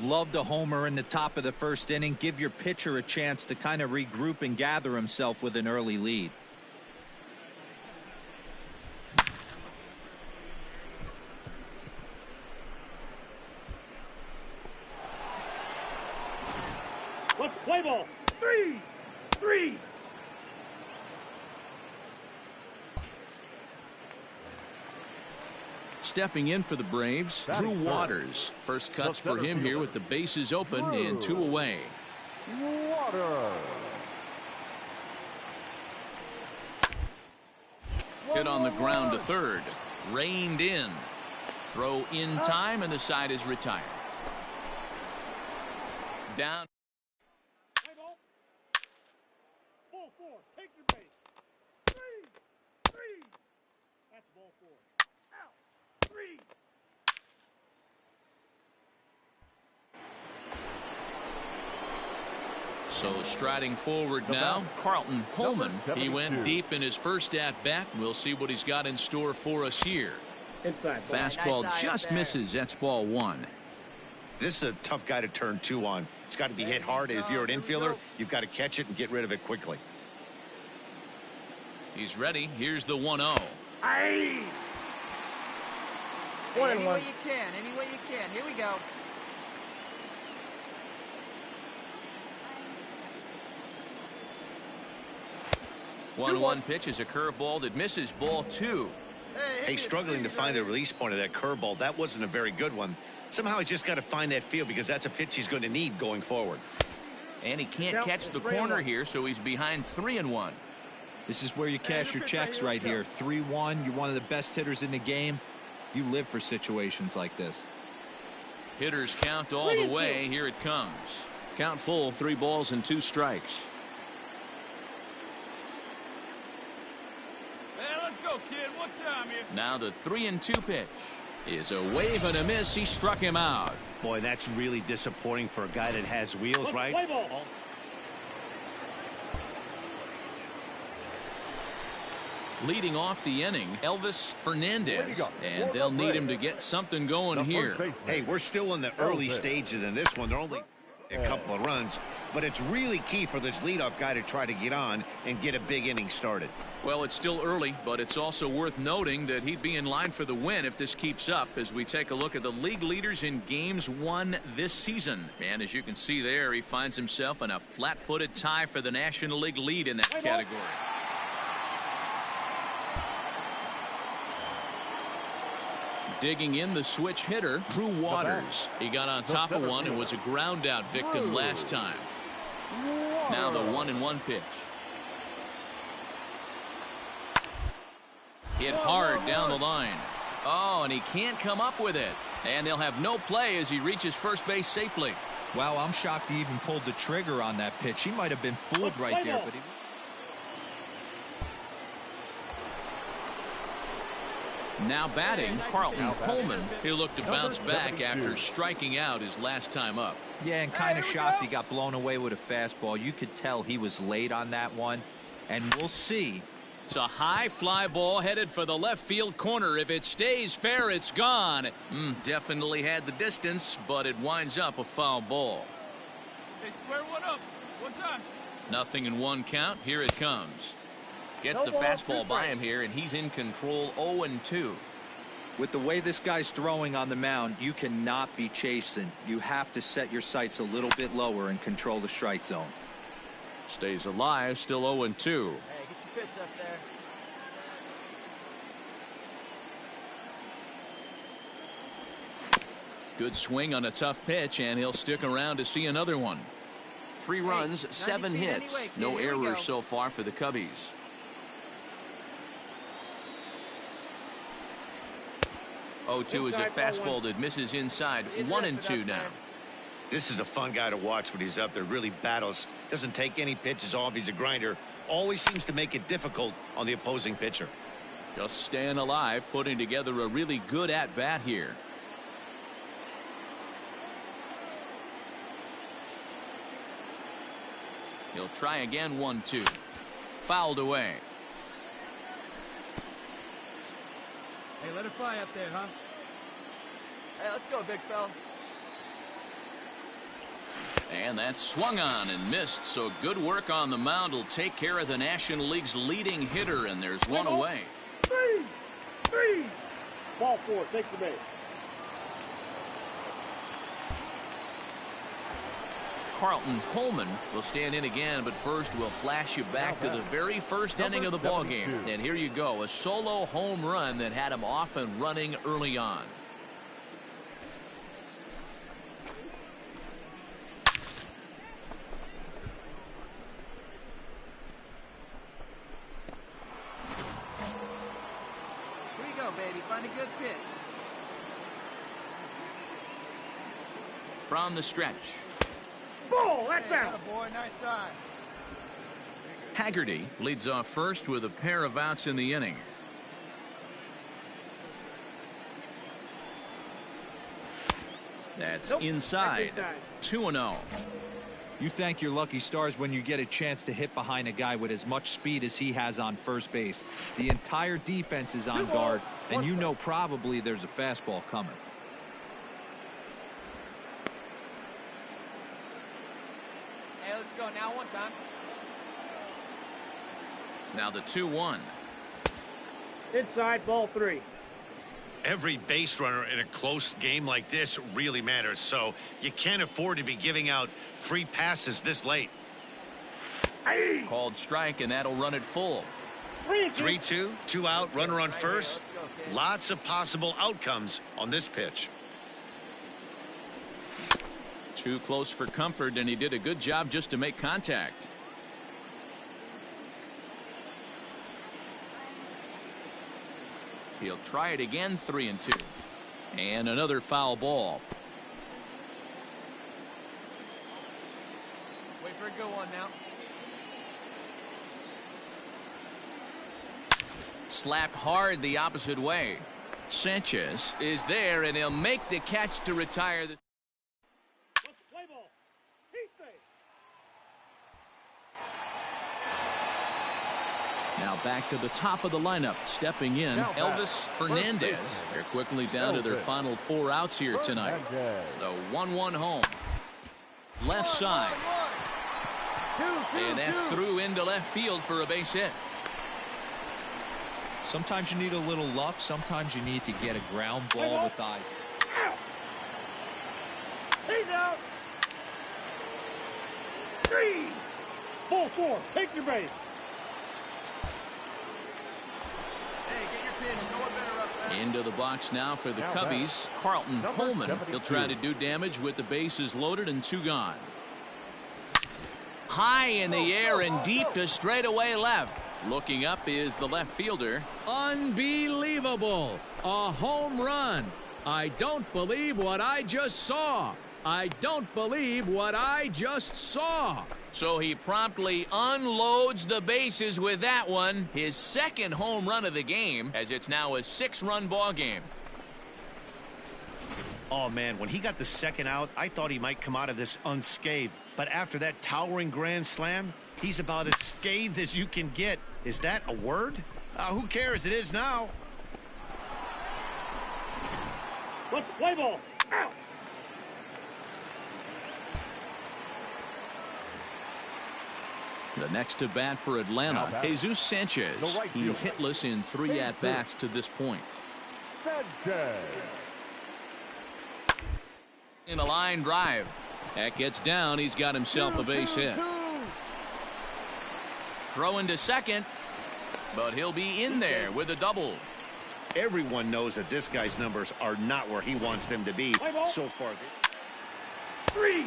Love the homer in the top of the first inning. Give your pitcher a chance to kind of regroup and gather himself with an early lead. Let's play ball. 3-3. Stepping in for the Braves, Drew Waters. First cuts for him here with the bases open and 2 away. Waters. Hit on the ground to third. Reined in. Throw in time, and the side is retired. Down. Play ball. Ball 4. Take your base. 3-3. That's ball 4. Out. 3. So striding forward now, Carlton Coleman. He went deep in his first at-bat. We'll see what he's got in store for us here. Inside. Fastball just misses. That's ball 1. This is a tough guy to turn 2 on. It's got to be hit hard. If you're an infielder, you've got to catch it and get rid of it quickly. He's ready. Here's the 1-0. Aye. Any way you can. Any way you can. Here we go. One pitch is a curveball that misses ball 2. Hey, struggling to find the release point of that curveball. That wasn't a very good one. Somehow he's just got to find that feel because that's a pitch he's going to need going forward. And he can't catch the corner here, so he's behind 3-1. This is where you cash your checks right here. 3-1. You're one of the best hitters in the game. You live for situations like this. Hitters count all the way. Here it comes. Count full. 3 balls and 2 strikes. Let's go, kid. What time here? Now the 3-2 pitch is a wave and a miss. He struck him out. Boy, that's really disappointing for a guy that has wheels, right? Play ball. Leading off the inning, Elvis Fernandez, and they'll need him to get something going here. Hey, we're still in the early stages in this one. They're only a couple of runs, but it's really key for this leadoff guy to try to get on and get a big inning started. Well, it's still early, but it's also worth noting that he'd be in line for the win if this keeps up as we take a look at the league leaders in games won this season. And as you can see there, he finds himself in a flat-footed tie for the National League lead in that category. Digging in, the switch hitter, Drew Waters. He got on top of one and was a ground out victim last time. Now the 1-1 pitch. Hit hard down the line. Oh, and he can't come up with it. And they'll have no play as he reaches first base safely. Wow, I'm shocked he even pulled the trigger on that pitch. He might have been fooled right there, but he... Now batting, Carlton Coleman. He'll look to bounce back after striking out his last time up. Yeah, and kind of shocked he got blown away with a fastball. You could tell he was late on that one, and we'll see. It's a high fly ball headed for the left field corner. If it stays fair, it's gone. Definitely had the distance, but it winds up a foul ball. They square one up. One time. 0-1 count. Here it comes. Gets the fastball by him here, and he's in control. 0-2. With the way this guy's throwing on the mound, you cannot be chasing. You have to set your sights a little bit lower and control the strike zone. Stays alive, still 0-2. Hey, get your pitch up there. Good swing on a tough pitch, and he'll stick around to see another one. 3 runs, 7 hits. Anyway, No errors so far for the Cubbies. Oh, 2 is a fastball that misses inside. 1-2 now. This is a fun guy to watch when he's up there. Really battles. Doesn't take any pitches off. He's a grinder. Always seems to make it difficult on the opposing pitcher. Just staying alive, putting together a really good at-bat here. He'll try again. 1-2. Fouled away. Hey, let it fly up there, huh? Hey, let's go, big fella. And that's swung on and missed, so good work on the mound will take care of the National League's leading hitter, and there's one away. 3. Ball 4, take the base. Carlton Coleman will stand in again, but first we'll flash you back to the very first inning of the ball game. And here you go, a solo home run that had him off and running early on. Here you go, baby. Find a good pitch. From the stretch. Ball, that's out. Hey, boy, nice side. Haggerty leads off first with a pair of outs in the inning. That's inside. 2-0. You thank your lucky stars when you get a chance to hit behind a guy with as much speed as he has on first base. The entire defense is on guard, and you know probably there's a fastball coming. Hey, let's go now. One time. Now the 2-1. Inside, ball 3. Every base runner in a close game like this really matters, so you can't afford to be giving out free passes this late. Called strike, and that'll run it full. 3-2, 2 out, runner on first. Lots of possible outcomes on this pitch. Too close for comfort, and he did a good job just to make contact. He'll try it again. 3-2. And another foul ball. Wait for a good one now. Slapped hard the opposite way. Sanchez is there, and he'll make the catch to retire the. Play ball. Heat base. Now back to the top of the lineup. Stepping in, Elvis Fernandez. They're quickly down to their final 4 outs here tonight. The 1-1 home. Left side. And that's through into left field for a base hit. Sometimes you need a little luck. Sometimes you need to get a ground ball with eyes. He's out. 3. Ball 4, take your base. Hey, get your pitch. No one better up there. Into the box now for the Cubbies. Carlton Coleman. He'll try to do damage with the bases loaded and 2 gone. High in the air and deep to straightaway left. Looking up is the left fielder. Unbelievable. A home run. I don't believe what I just saw. I don't believe what I just saw. So he promptly unloads the bases with that one. His second home run of the game, as it's now a 6-run ball game. Oh, man, when he got the second out, I thought he might come out of this unscathed. But after that towering grand slam, he's about as scathed as you can get. Is that a word? Who cares? It is now. Let's play ball. Out. The next to bat for Atlanta, Jesus Sanchez. He's hitless in 3 at-bats to this point. Sanchez. In a line drive. That gets down. He's got himself a base hit. Throw into second, but he'll be in there with a double. Everyone knows that this guy's numbers are not where he wants them to be so far. 3.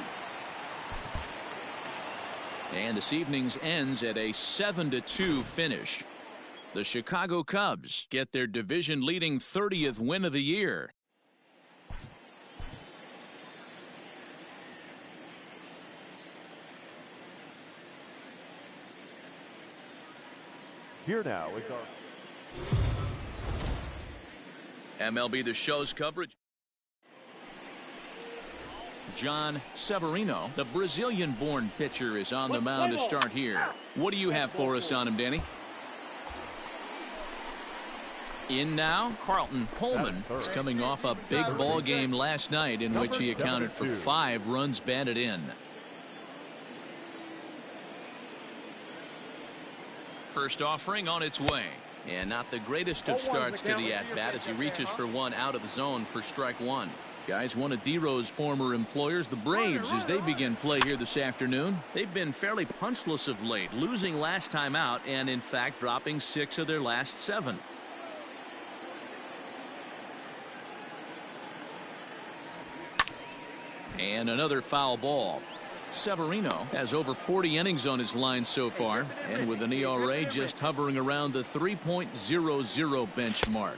And this evening's ends at a 7-2 finish. The Chicago Cubs get their division-leading 30th win of the year. Here now is our MLB The Show's coverage. John Severino, the Brazilian-born pitcher, is on the mound to start here. What do you have for us on him, Danny? In now, Carlton Pullman is coming off a big ball game last night in which he accounted for 5 runs batted in. First offering on its way. And not the greatest of starts to the at-bat as he reaches for one out of the zone for strike 1. Guys, one of D-Row's former employers, the Braves, as they begin play here this afternoon. They've been fairly punchless of late, losing last time out and, in fact, dropping 6 of their last 7. And another foul ball. Severino has over 40 innings on his line so far, and with an ERA just hovering around the 3.00 benchmark.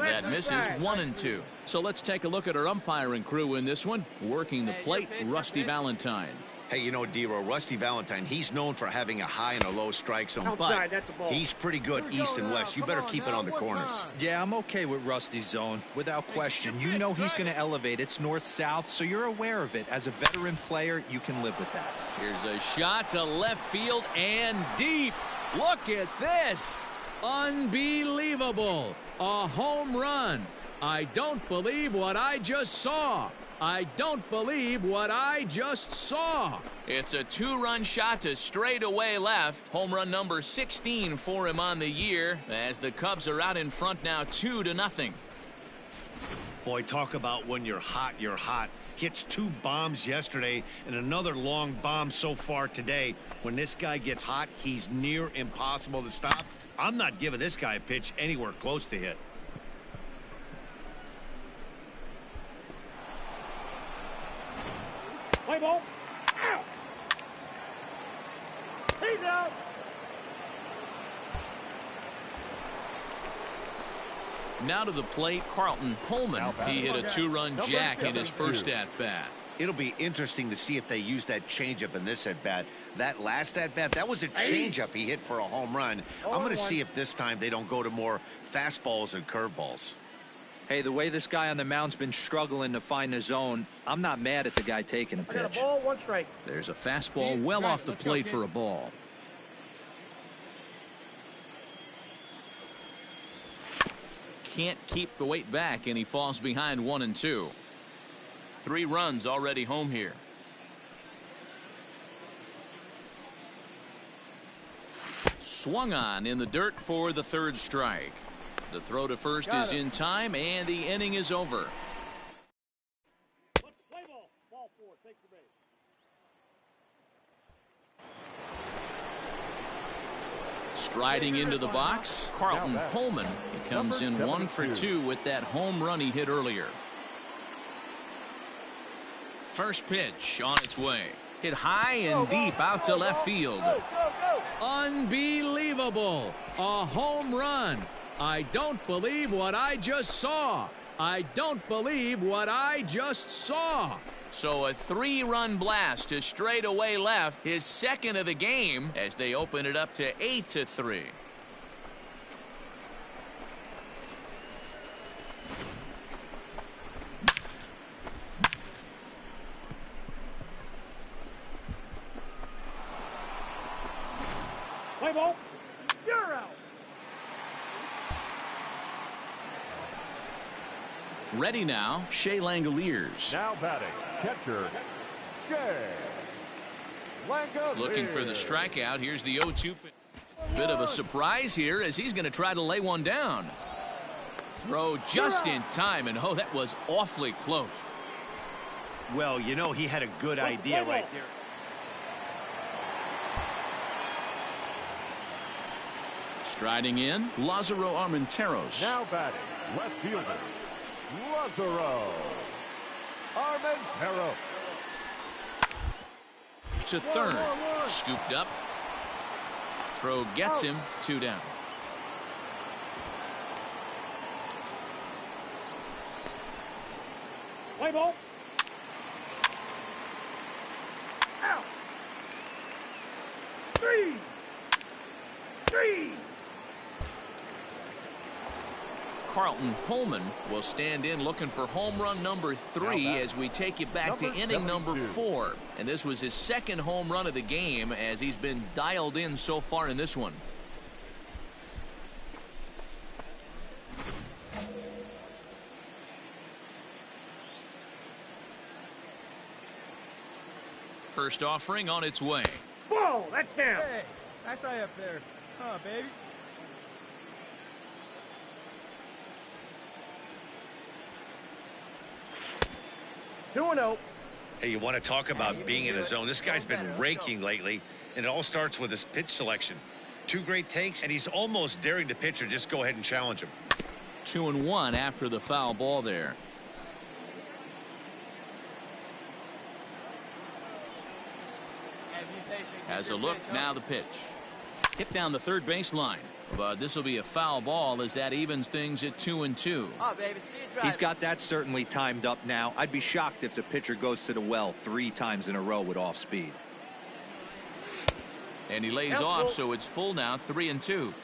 That misses 1-2. So let's take a look at our umpiring crew in this one. Working the plate, Rusty Valentine. Hey, you know, D-Row, Rusty Valentine, he's known for having a high and a low strike zone, but he's pretty good east and west. You better keep it on the corners. Yeah, I'm okay with Rusty's zone, without question. You know he's going to elevate. It's north-south, so you're aware of it. As a veteran player, you can live with that. Here's a shot to left field and deep. Look at this. Unbelievable. A home run. I don't believe what I just saw. I don't believe what I just saw. It's a 2-run shot to straightaway left. Home run number 16 for him on the year as the Cubs are out in front now 2-0. Boy, talk about when you're hot, you're hot. Hits 2 bombs yesterday and another long bomb so far today. When this guy gets hot, he's near impossible to stop. I'm not giving this guy a pitch anywhere close to hit. Play ball. Out. He's out. Now to the plate, Carlton Pullman. He hit a 2-run jack in his first at-bat. It'll be interesting to see if they use that changeup in this at-bat. That last at-bat, that was a changeup he hit for a home run. I'm going to see if this time they don't go to more fastballs and curveballs. Hey, the way this guy on the mound's been struggling to find his zone, I'm not mad at the guy taking a pitch. Ball, 1 strike. There's a fastball well off the plate for a ball. Can't keep the weight back, and he falls behind 1-2. 3 runs already home here. Swung on in the dirt for the 3rd strike. The throw to first is in time, and the inning is over. Play ball. Ball 4. Take the base. Striding into the box, Carlton Pullman. He comes in 1 for 2 with that home run he hit earlier. First pitch on its way. Hit high and deep out to left field. Unbelievable. A home run. I don't believe what I just saw. I don't believe what I just saw. So a 3-run blast to straightaway left, his 2nd of the game, as they open it up to 8-3. Play ball. You're out. Ready now, Shea Langoliers. now batting, catcher, Shea Langoliers. Looking for the strikeout. Here's the 0-2. Bit of a surprise here as he's going to try to lay one down. throw just in time, and oh, that was awfully close. Well, you know, he had a good idea right there. Striding in, Lázaro Armenteros. Now batting, left fielder, Lázaro Armenteros. To third, scooped up. Throw gets him, 2 down. Play ball. Out. 3. Carlton Coleman will stand in looking for home run number 3 as we take it back to inning number 4. And this was his second home run of the game as he's been dialed in so far in this one. First offering on its way. Ball, that's down. Hey, nice eye up there. Huh, baby. Two and 0. Hey, you want to talk about being in a zone? This guy's been raking lately, and it all starts with his pitch selection. 2 great takes, and he's almost daring the pitcher just go ahead and challenge him. 2-1 after the foul ball there. Has a look, now the pitch. Hit down the third baseline, but this will be a foul ball as that evens things at 2-2. Oh, baby, see you drive. He's got that certainly timed up now. I'd be shocked if the pitcher goes to the well 3 times in a row with off speed. And he lays off, so it's full now, 3-2.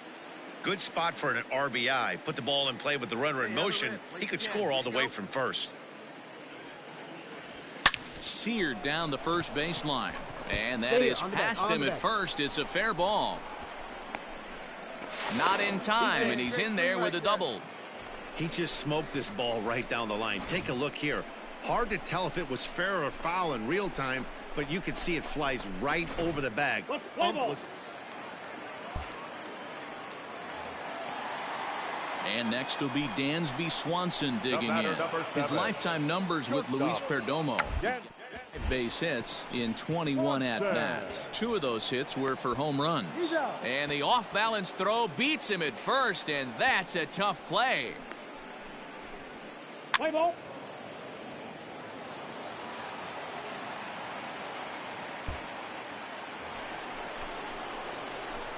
Good spot for an RBI. Put the ball in play with the runner in motion. He could score all the way from first. Seared down the first baseline. And that is past him at first. It's a fair ball. Not in time, and he's in there with a double. He just smoked this ball right down the line. Take a look here. Hard to tell if it was fair or foul in real time, but you can see it flies right over the bag. And next will be Dansby Swanson digging in. His lifetime numbers with Luis Perdomo. 5 base hits in 21 at-bats. 2 of those hits were for home runs. And the off-balance throw beats him at first, and that's a tough play. Play ball.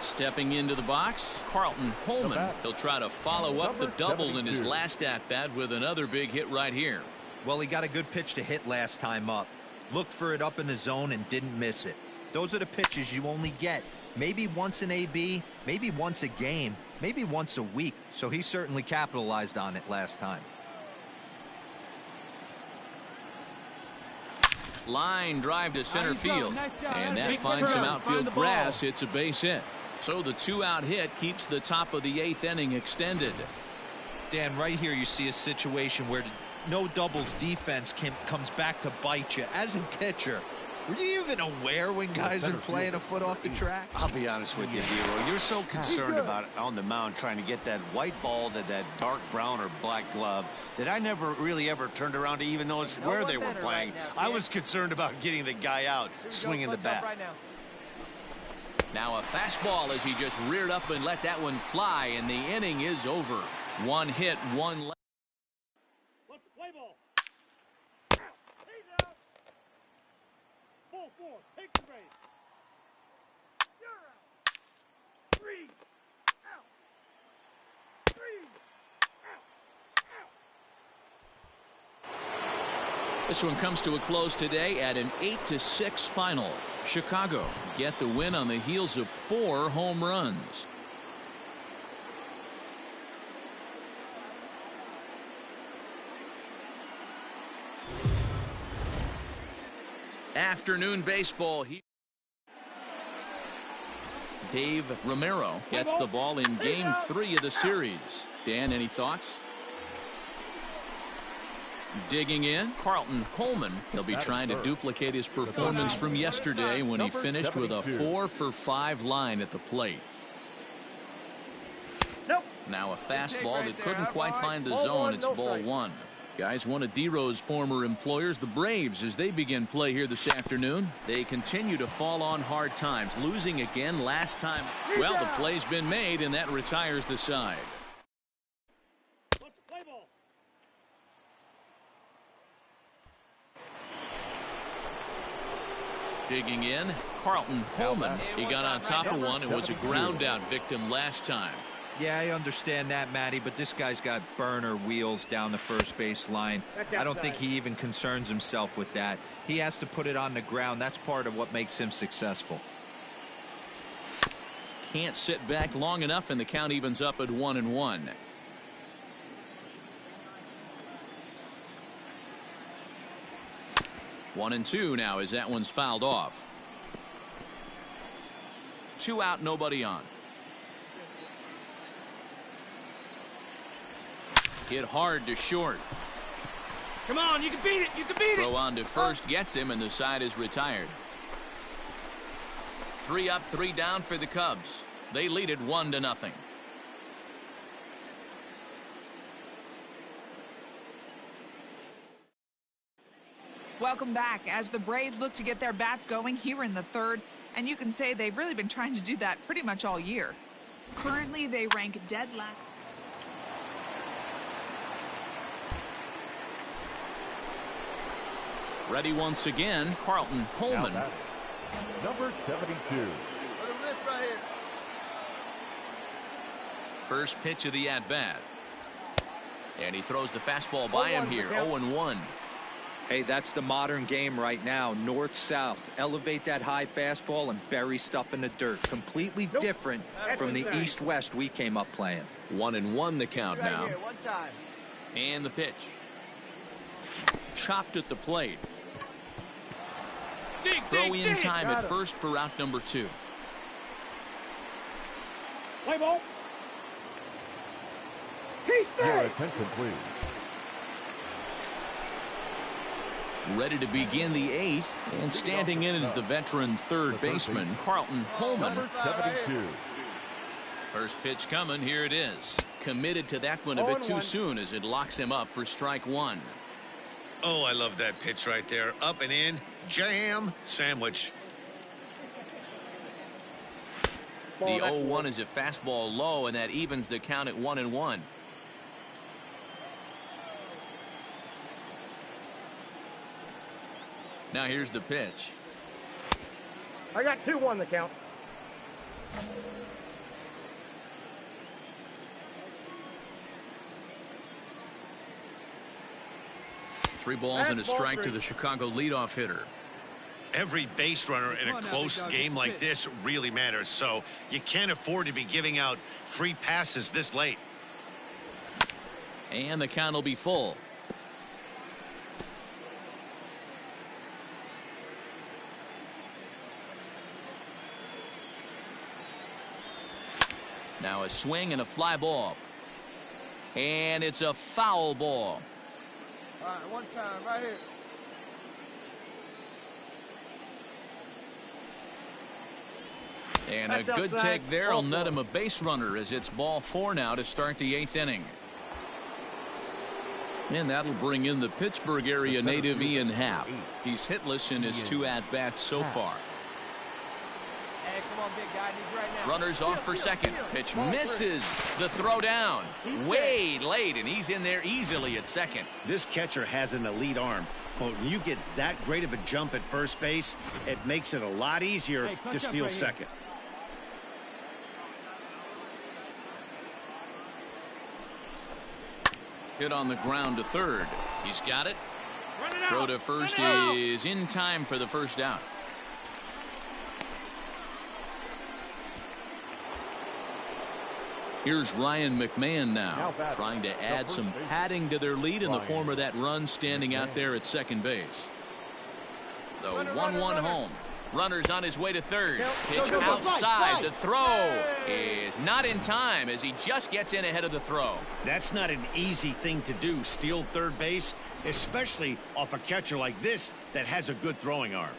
Stepping into the box, Carlton Coleman. He'll try to follow up the double in his last at-bat with another big hit right here. Well, he got a good pitch to hit last time up. Looked for it up in the zone and didn't miss it. Those are the pitches you only get maybe once in AB, maybe once a game, maybe once a week. So he certainly capitalized on it last time. Line drive to center field, and that finds some outfield grass. It's a base hit. So the 2-out hit keeps the top of the 8th inning extended. Dan, right here you see a situation where no doubles defense comes back to bite you. As a pitcher, were you even aware when guys are playing a foot off the track? I'll be honest with you, Zero. You're so concerned about it on the mound trying to get that white ball to that dark brown or black glove that I never really ever turned around to even notice where they were playing. I was concerned about getting the guy out swinging the bat. Now a fastball as he just reared up and let that one fly, and the inning is over. 1 hit, 1 left. Let's play ball. He's out. Ball 4. Take the base. You're out. 3. Out. 3. Out. This one comes to a close today at an 8-6 final. Chicago get the win on the heels of 4 home runs. Afternoon baseball here. Dave Romero gets the ball in game 3 of the series. Dan, any thoughts? Digging in, Carlton Coleman. He'll be trying to duplicate his performance from yesterday when he finished with a 4-for-5 line at the plate. Nope. Now a fastball that couldn't quite find the zone. It's ball one. Guys, one of D-Rose former employers, the Braves, as they begin play here this afternoon. They continue to fall on hard times, losing again last time. Well, the play's been made, and that retires the side. Digging in, Carlton Coleman. He got on top of one and was a ground out victim last time. Yeah, I understand that, Matty, but this guy's got burner wheels down the first base line. I don't think he even concerns himself with that. He has to put it on the ground. That's part of what makes him successful. Can't sit back long enough, and the count evens up at 1-1. One and two now as that one's fouled off. 2 out, nobody on. Hit hard to short. Come on, you can beat it. You can beat it. Throw on to first gets him, and the side is retired. 3 up, 3 down for the Cubs. They lead it 1-0. Welcome back as the Braves look to get their bats going here in the third, and you can say they've really been trying to do that pretty much all year. Currently, they rank dead last. Ready once again, Carlton Coleman. Number 72. First pitch of the at-bat. And he throws the fastball by him here, 0-1. Hey, that's the modern game right now. North-south. Elevate that high fastball and bury stuff in the dirt. Completely different from the east-west we came up playing. 1-1 the count now. And the pitch. Chopped at the plate. Throw in time at first for out number 2. Play ball. Your attention, please. Ready to begin the 8th, and standing in is the veteran third baseman, Carlton Coleman. Number 72. First pitch coming, here it is. Committed to that one a bit too soon as it locks him up for strike 1. Oh, I love that pitch right there. Up and in, jam, sandwich. The 0-1 is a fastball low, and that evens the count at 1-1. Now here's the pitch. I got 2-1 the count. Three balls and a strike to the Chicago leadoff hitter. Every base runner in a close game like this really matters, so you can't afford to be giving out free passes this late. And the count will be full. Now a swing and a fly ball. And it's a foul ball. All right, one time, right here. And a good take there will net him a base runner as it's ball 4 now to start the 8th inning. And that'll bring in the Pittsburgh area native Ian Happ. He's hitless in his 2 at-bats so far. Hey, come on, big guy. He's right now. Runners off for second. Pitch misses. The throw down. Way late, and he's in there easily at second. This catcher has an elite arm, but when you get that great of a jump at first base, it makes it a lot easier to steal second. Hit on the ground to third. He's got it. Throw to first is in time for the first out. Here's Ryan McMahon now, trying to add some padding to their lead in the form of that run standing out there at second base. The 1-1 home. Runner's on his way to third. Pitch outside. The throw is not in time as he just gets in ahead of the throw. That's not an easy thing to do, steal third base, especially off a catcher like this that has a good throwing arm.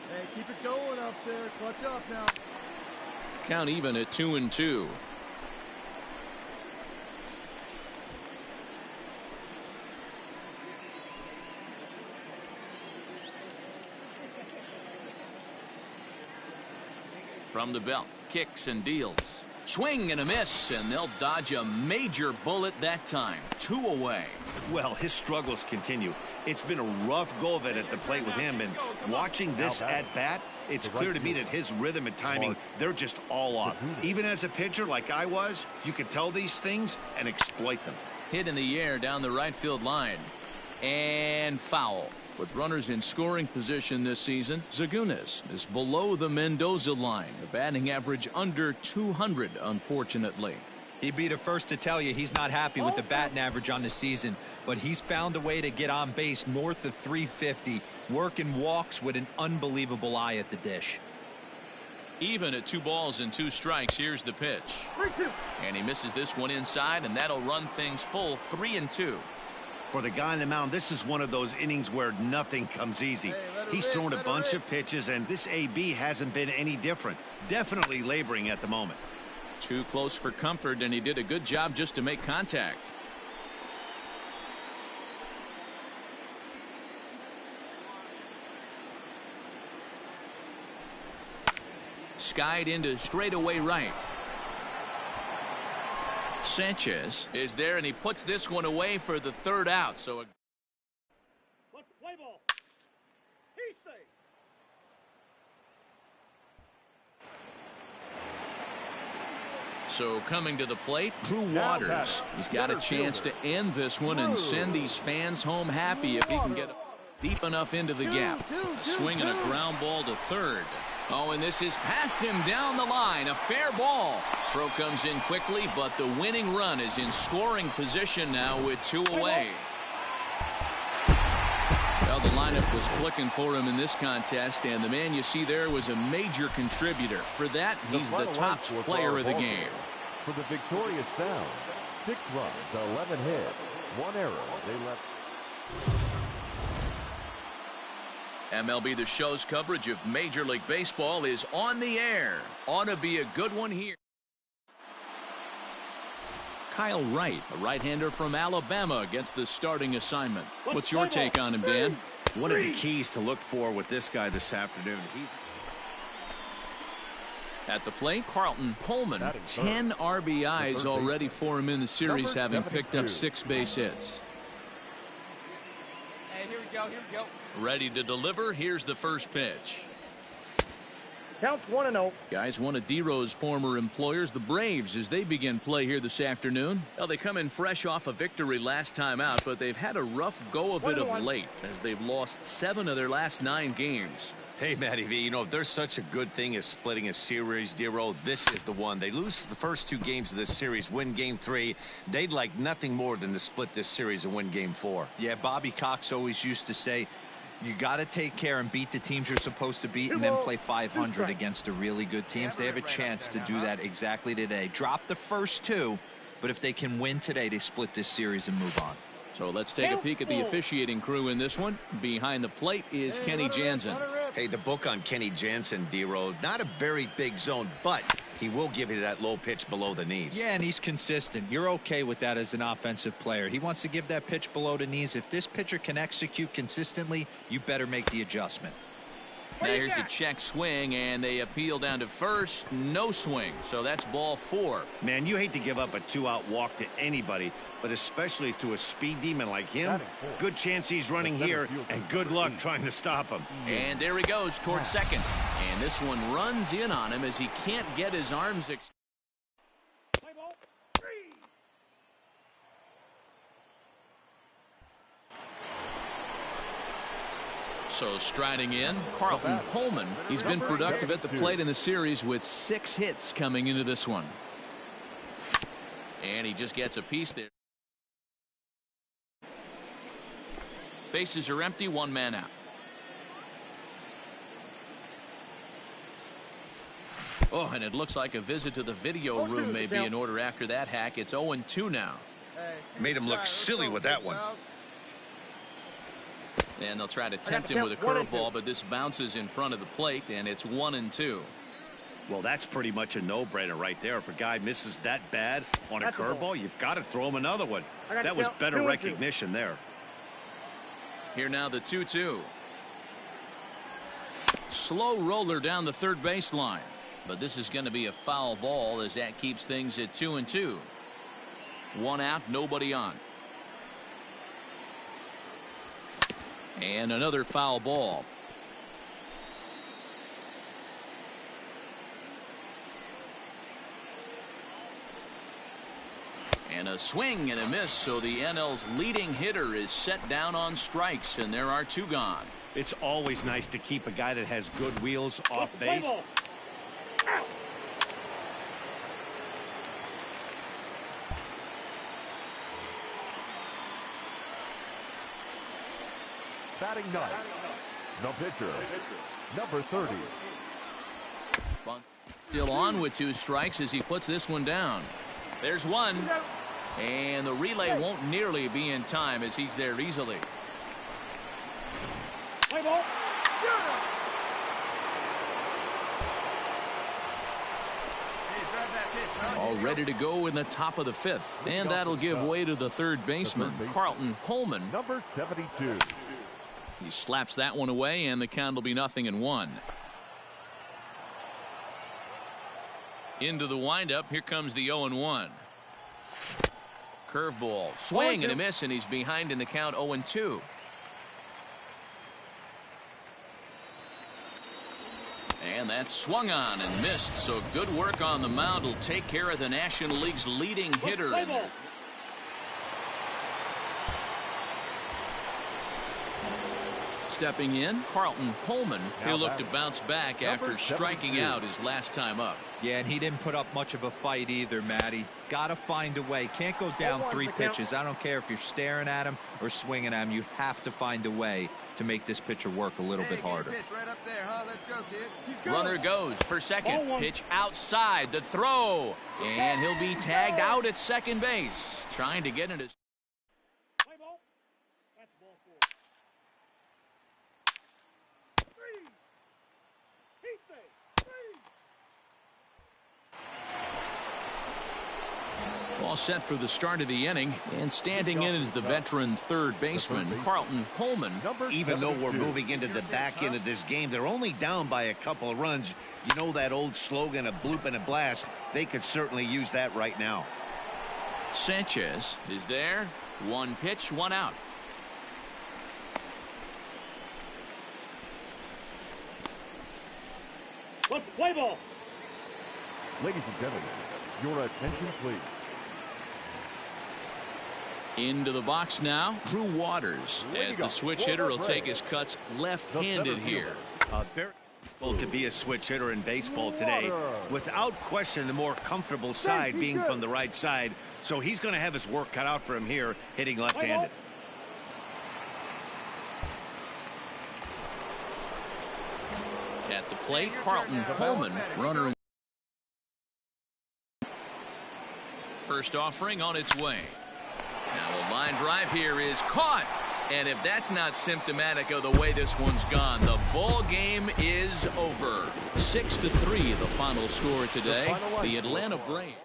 Hey, keep it going up there. Clutch up now. count even at 2-2. From the belt, kicks and deals. Swing and a miss, and they'll dodge a major bullet that time. 2 away. Well, his struggles continue. It's been a rough go of it at the plate with him, and watching this at bat, it's clear to me that his rhythm and timing, they're just all off. Even as a pitcher like I was, you could tell these things and exploit them. Hit in the air down the right field line. And foul. With runners in scoring position this season, Zagunis is below the Mendoza line. A batting average under 200, unfortunately. He'd be the first to tell you he's not happy with the batting average on the season, but he's found a way to get on base north of 350, working walks with an unbelievable eye at the dish. Even at 2 balls and 2 strikes, here's the pitch. And he misses this one inside, and that'll run things full 3-2. For the guy on the mound, this is one of those innings where nothing comes easy. He's thrown a bunch of pitches, and this AB hasn't been any different. Definitely laboring at the moment. Too close for comfort, and he did a good job just to make contact. Skied into straightaway right. Sanchez is there, and he puts this one away for the 3rd out. So Let's play ball. He's safe. So coming to the plate, Drew Waters. He's got a chance to end this one and send these fans home happy if he can get deep enough into the gap. A swing and a ground ball to 3rd. Oh, and this is past him down the line. A fair ball. Throw comes in quickly, but the winning run is in scoring position now with 2 away. Well, the lineup was clicking for him in this contest, and the man you see there was a major contributor. For that, he's the top player of the game. For the victorious Sound, 6 runs, 11 hits, 1 error. They left. MLB The Show's coverage of Major League Baseball is on the air. Ought to be a good one here. Kyle Wright, a right-hander from Alabama, gets the starting assignment. What's your take on him, Dan? One of the keys to look for with this guy this afternoon. At the plate, Carlton Coleman, 10 RBIs already for him in the series, having picked up 6 base hits. Hey, here we go, here we go. Ready to deliver. Here's the first pitch. Counts 1-0. Guys, one of D-Row's former employers, the Braves, as they begin play here this afternoon. Well, they come in fresh off a victory last time out, but they've had a rough go of it of late as they've lost 7 of their last 9 games. Hey, Matty V, you know, if there's such a good thing as splitting a series, D-Row, this is the one. They lose the first 2 games of this series, win Game 3. They'd like nothing more than to split this series and win Game 4. Yeah, Bobby Cox always used to say, you got to take care and beat the teams you're supposed to beat and then play 500 against the really good teams. They have a chance to do that exactly today. Drop the first 2, but if they can win today, they split this series and move on. So let's take a peek at the officiating crew in this one. Behind the plate is Kenny Jansen. Hey, the book on Kenny Jansen, D-Row, not a very big zone, but he will give you that low pitch below the knees. Yeah, and he's consistent. You're okay with that as an offensive player. He wants to give that pitch below the knees. If this pitcher can execute consistently, you better make the adjustment. Now here's a check swing, and they appeal down to first. No swing, so that's ball 4. Man, you hate to give up a 2-out walk to anybody, but especially to a speed demon like him. Good chance he's running here, and good luck trying to stop him. And there he goes towards second. And this one runs in on him as he can't get his arms extended. So striding in, Carlton Coleman. He's been productive at the plate in the series with 6 hits coming into this one. And he just gets a piece there. Bases are empty, 1 man out. Oh, and it looks like a visit to the video room may be in order after that hack. It's 0-2 now. Made him look silly with that one. And they'll try to tempt him with a curveball, but this bounces in front of the plate, and it's 1-2. Well, that's pretty much a no-brainer right there. If a guy misses that bad on a curveball, you've got to throw him another one. That was better recognition there. Here now the 2-2. Slow roller down the third baseline. But this is going to be a foul ball as that keeps things at 2-2. One out, nobody on. And another foul ball. And a swing and a miss, so the NL's leading hitter is set down on strikes, and there are two gone. It's always nice to keep a guy that has good wheels off base. Batting ninth, the pitcher, number 30. Bunt still on with 2 strikes as he puts this one down. There's one. And the relay won't nearly be in time as he's there easily. Play ball. All ready to go in the top of the 5th. And that'll give way to the third baseman, Carlton Coleman. Number 72. He slaps that one away, and the count will be 0-1. Into the windup. Here comes the 0-1. Curveball, swing and a miss, and he's behind in the count 0-2. And that's swung on and missed, so good work on the mound will take care of the National League's leading hitter. Stepping in, Carlton Coleman. He'll look to bounce back after striking out his last time up. Yeah, and he didn't put up much of a fight either, Matty. Got to find a way. Can't go down 3 pitches. I don't care if you're staring at him or swinging at him. You have to find a way to make this pitcher work a little bit harder. Right up there, huh? Let's go, kid. Runner goes for second. Pitch outside. The throw. And he'll be tagged out at second base. Trying to get into... All set for the start of the inning, and standing in is the veteran third baseman, Carlton Coleman. Even though we're moving into the back end of this game, they're only down by a couple of runs. You know that old slogan, a bloop and a blast. They could certainly use that right now. Sanchez is there. 1 pitch, 1 out. Let's play ball. Ladies and gentlemen, your attention please. Into the box now, Drew Waters, as the switch hitter will take his cuts left-handed here. Very difficult to be a switch hitter in baseball today. Without question, the more comfortable side being from the right side. So he's going to have his work cut out for him here, hitting left-handed. At the plate, Carlton Coleman, runner in. First offering on its way. Now a line drive here is caught, and if that's not symptomatic of the way this one's gone, the ball game is over. 6-3 the final score today. The Atlanta Braves.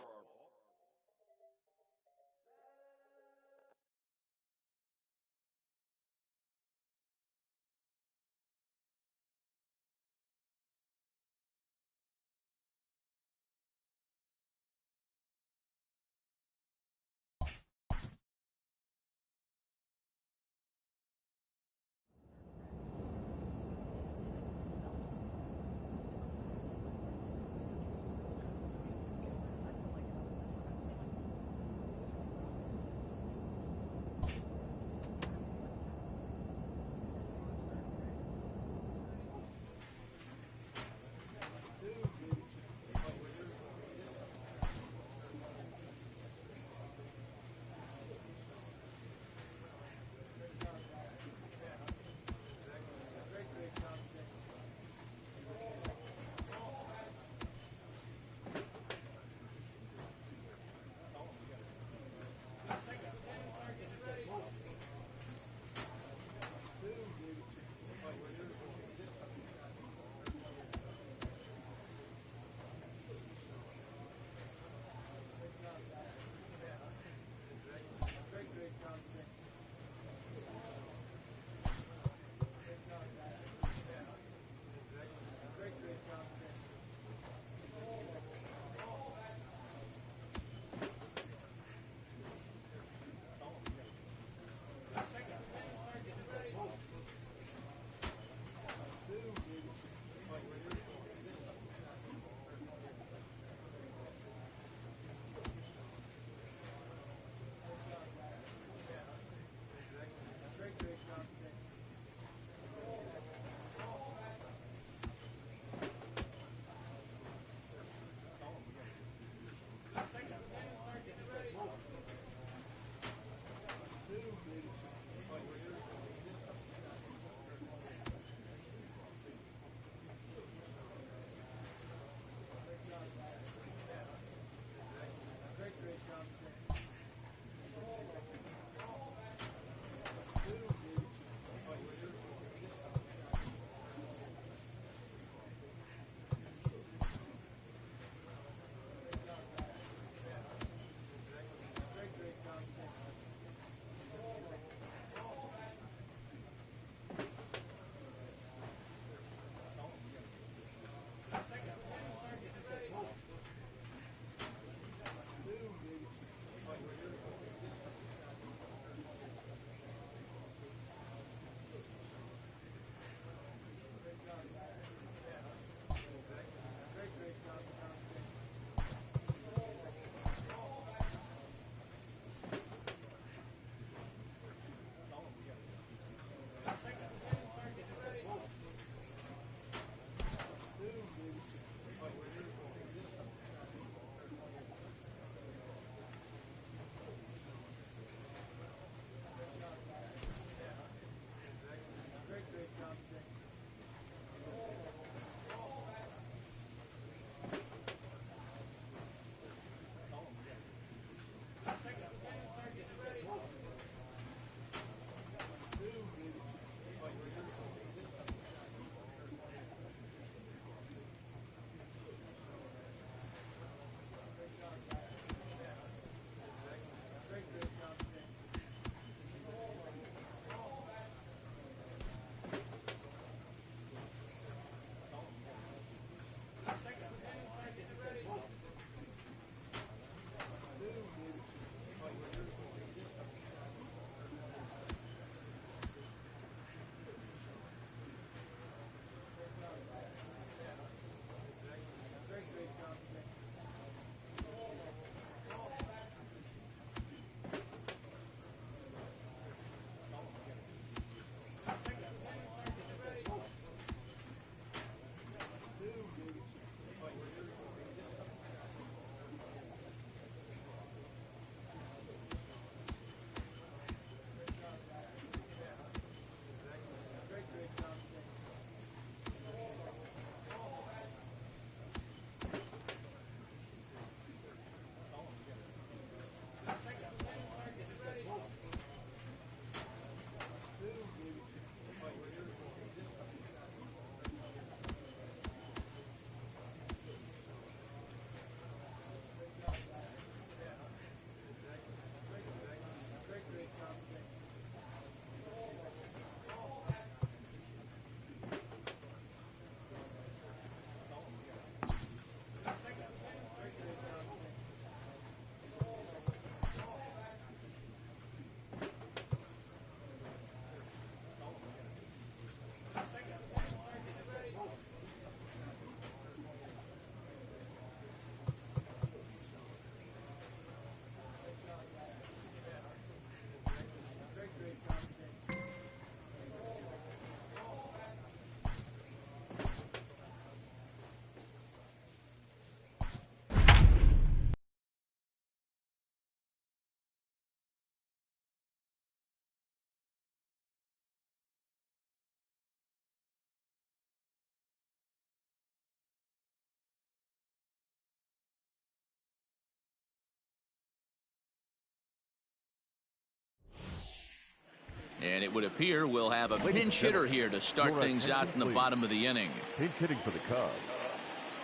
And it would appear we'll have a pinch hitter here to start things out in the bottom of the inning. Pinch hitting for the Cubs,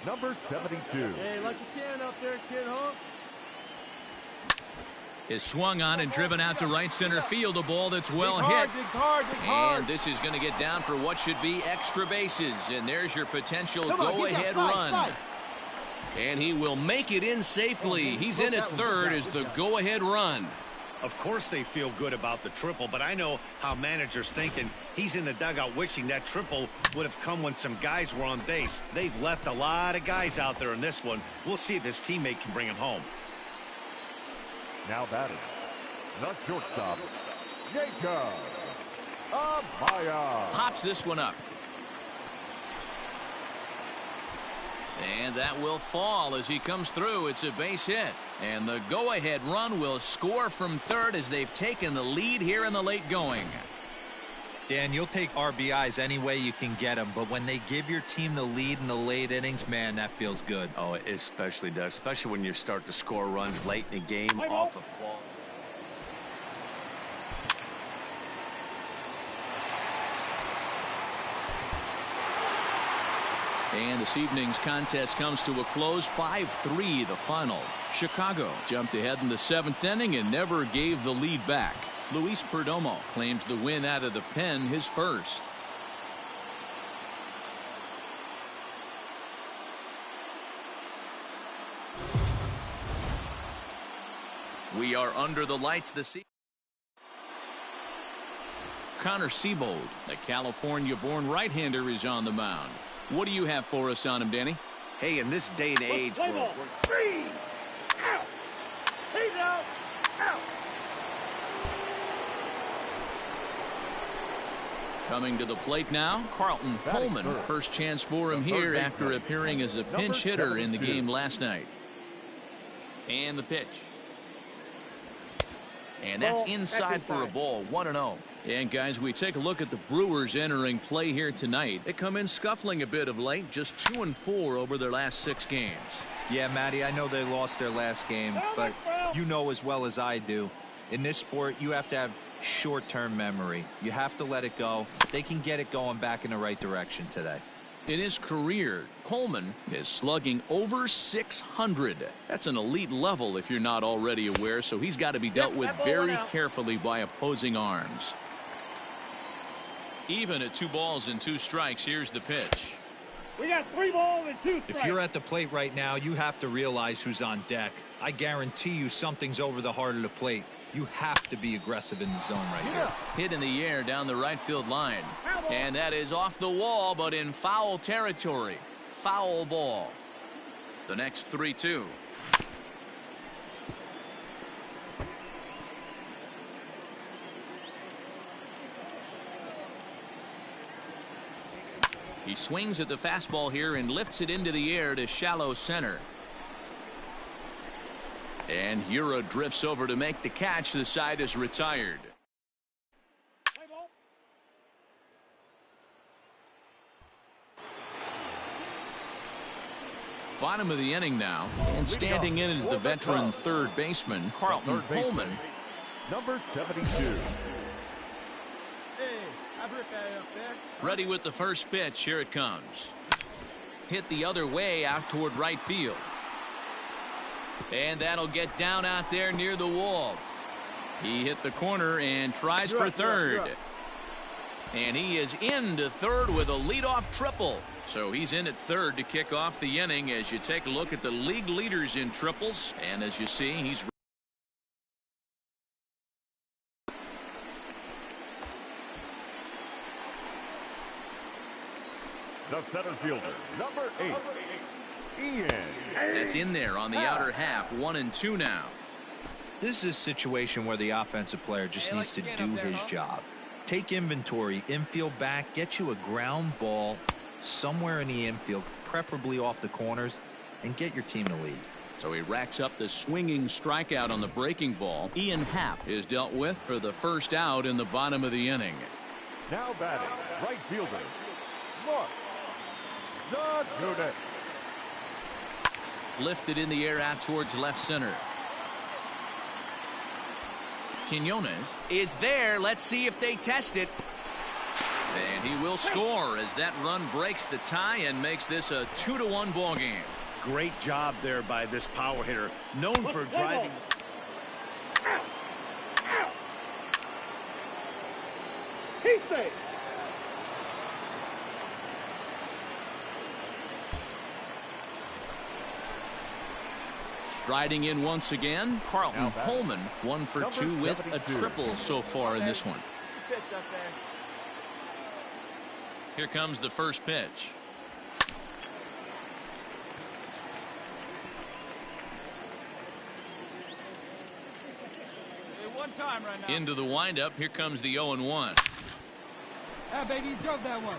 number 72. Hey, lucky 10 up there, kid, huh? Is swung on and driven out to right center field. A ball that's well hit. And this is going to get down for what should be extra bases. And there's your potential go-ahead run. And he will make it in safely. He's in at third as the go-ahead run. Of course they feel good about the triple, but I know how managers thinking. He's in the dugout wishing that triple would have come when some guys were on base. They've left a lot of guys out there in this one. We'll see if his teammate can bring him home. Now batting, the shortstop, Jacob Amaya. Pops this one up. And that will fall as he comes through. It's a base hit. And the go-ahead run will score from third as they've taken the lead here in the late going. Dan, you'll take RBIs any way you can get them, but when they give your team the lead in the late innings, man, that feels good. Oh, it especially does, especially when you start to score runs late in the game off of ball. And this evening's contest comes to a close, 5-3 the final. Chicago jumped ahead in the 7th inning and never gave the lead back. Luis Perdomo claims the win out of the pen, his first. We are under the lights this evening. Connor Siebold, the California-born right-hander, is on the mound. What do you have for us on him, Danny? Hey, in this day and age, Out. He's out. Out. Coming to the plate now, Carlton Coleman. First chance for him here after appearing as a pinch hitter in the game last night. And the pitch. And that's inside for a ball, 1-0. And guys, we take a look at the Brewers entering play here tonight. They come in scuffling a bit of late, just 2-4 over their last 6 games. Yeah, Matty, I know they lost their last game, but you know as well as I do, in this sport, you have to have short-term memory. You have to let it go. They can get it going back in the right direction today. In his career, Coleman is slugging over 600. That's an elite level if you're not already aware, so he's got to be dealt with very carefully by opposing arms. Even at 2 balls and 2 strikes, here's the pitch. We got 3 balls and 2 strikes. If you're at the plate right now, you have to realize who's on deck. I guarantee you something's over the heart of the plate. You have to be aggressive in the zone right here. Hit in the air down the right field line. And that is off the wall, but in foul territory. Foul ball. The next 3-2. He swings at the fastball here and lifts it into the air to shallow center. And Hura drifts over to make the catch. The side is retired. Bottom of the inning now, and standing in is the veteran third baseman, Carlton Coleman. Number 72. Ready with the first pitch. Here it comes. Hit the other way out toward right field. And that'll get down out there near the wall. He hit the corner and tries for third. And he is into third with a leadoff triple. So he's in at third to kick off the inning as you take a look at the league leaders in triples. And as you see, he's the center fielder, number 8, Ian. That's in there on the outer half. 1-2 now. This is a situation where the offensive player just needs to do his job. Take inventory, infield back, get you a ground ball somewhere in the infield, preferably off the corners, and get your team the lead. So he racks up the swinging strikeout on the breaking ball. Ian Happ is dealt with for the first out in the bottom of the inning. Now batting, right fielder, Mark Zaguda. Lifted in the air out towards left center. Quinones is there. Let's see if they test it. And he will score as that run breaks the tie and makes this a 2-1 ball game. Great job there by this power hitter, known for driving. He's safe. Striding in once again, Carlton Coleman, 1 for 2 with a triple so far in this one. Pitch up there. Here comes the first pitch. One time right now. Into the windup. Here comes the 0-1. Ah, baby, you drove that one.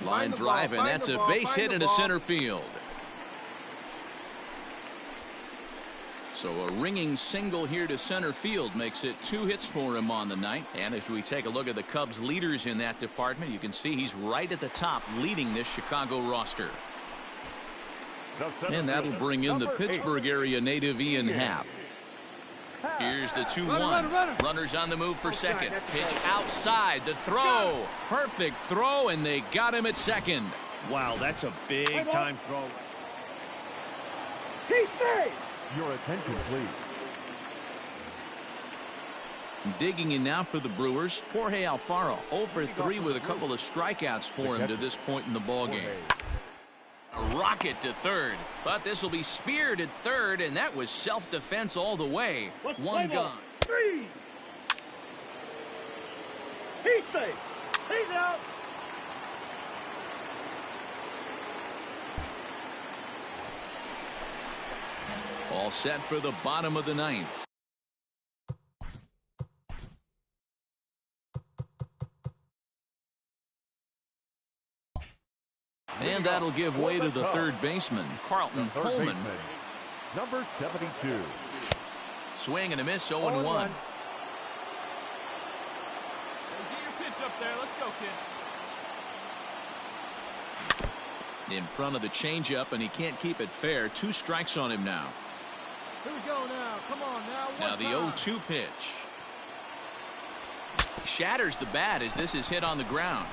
Line drive, and that's a base hit into center field. So a ringing single here to center field makes it 2 hits for him on the night. And as we take a look at the Cubs leaders in that department, you can see he's right at the top leading this Chicago roster. And that'll bring in the Pittsburgh area native Ian Happ. Here's the 2-1. Runners on the move for second. Pitch outside. The throw. Perfect throw, and they got him at second. Wow, that's a big time throw. He's safe. Your attention, please. Digging in now for the Brewers, Jorge Alfaro, 0 for 3 with a couple of strikeouts for him to this point in the ballgame. A rocket to third, but this will be speared at third, and that was self-defense all the way. One gone. 3. He's safe. He's out. All set for the bottom of the ninth. And that'll give way to the third baseman, Carlton Coleman. Number 72. Swing and a miss, 0-1. Hey, get your pitch up there. Let's go, kid. In front of the changeup, and he can't keep it fair. 2 strikes on him now. Here we go now. Come on now. Now the 0-2 pitch. Shatters the bat as this is hit on the ground.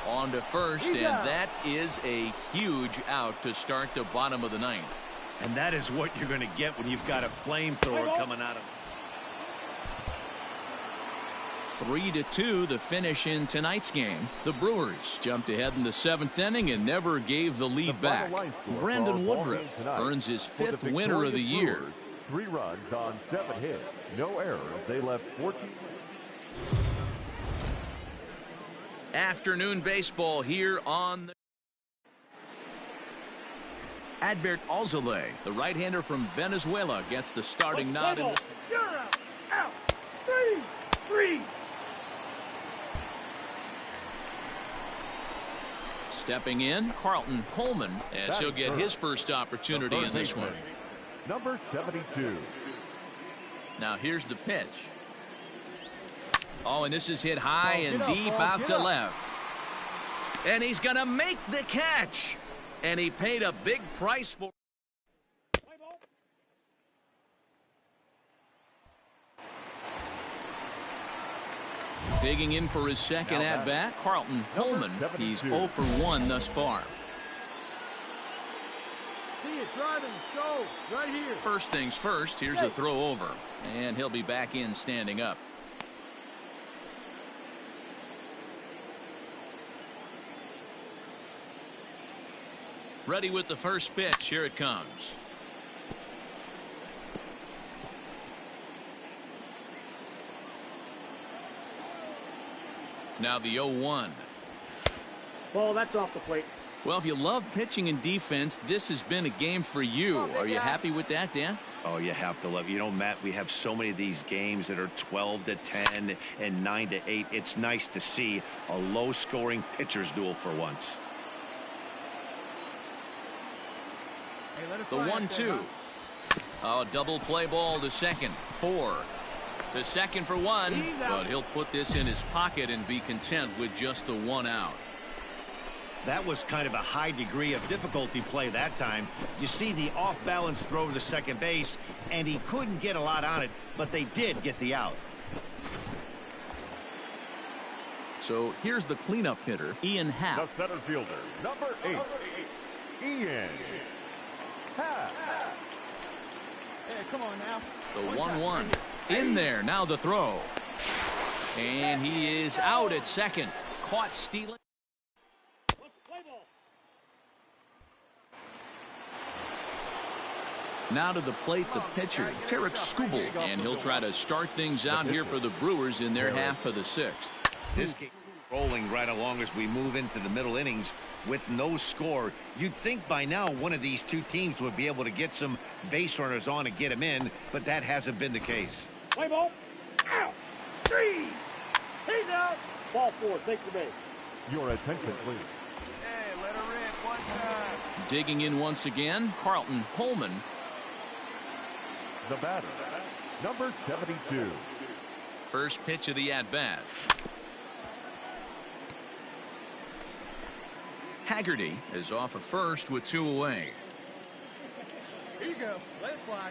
On to first, and that is a huge out to start the bottom of the ninth. And that is what you're going to get when you've got a flamethrower coming out of him. 3-2 the finish in tonight's game. The Brewers jumped ahead in the 7th inning and never gave the lead back. Brandon Woodruff earns his 5th winner of the year. 3 runs on 7 hits, no errors. They left 14. Afternoon baseball here on the Adbert Alzolay, the right-hander from Venezuela, gets the starting nod in this one. You're out. Out. 3. Stepping in, Carlton Coleman, as he'll get his first opportunity in this one. Number 72. Now here's the pitch. Oh, and this is hit high and deep out to left. And he's going to make the catch. And he paid a big price for it. Digging in for his second at-bat, Carlton Coleman. He's 0 for 1 thus far. See it driving. Let's go. Right here. First things first, here's a throw over. And he'll be back in standing up. Ready with the first pitch. Here it comes. Now the 0-1. Ball, that's off the plate. Well, if you love pitching and defense, this has been a game for you. Are you happy with that, Dan? Oh, you have to love. You know, Matt, we have so many of these games that are 12-10 and 9-8. It's nice to see a low-scoring pitcher's duel for once. The 1-2. Oh, double play ball to second. 4 to second for 1, but he'll put this in his pocket and be content with just the 1 out. That was kind of a high degree of difficulty play that time. You see the off-balance throw to second base, and he couldn't get a lot on it, but they did get the out. So here's the cleanup hitter, Ian Happ. The center fielder, number 8, Ian Happ. Hey, come on now. The 1-1 in there. Now the throw. And he is out at second. Caught stealing. Now to the plate, the pitcher, Tarek Skubal, and he'll try to start things out here for the Brewers in their half of the 6th. This game rolling right along as we move into the middle innings with no score. You'd think by now one of these two teams would be able to get some base runners on and get them in, but that hasn't been the case. Play ball. Out. 3. He's out. Ball 4. Take the base. Your attention, please. Hey, let her rip one time. Digging in once again, Carlton Coleman. The batter, number 72. First pitch of the at-bat. Haggerty is off of first with 2 away. Here you go. Let it fly.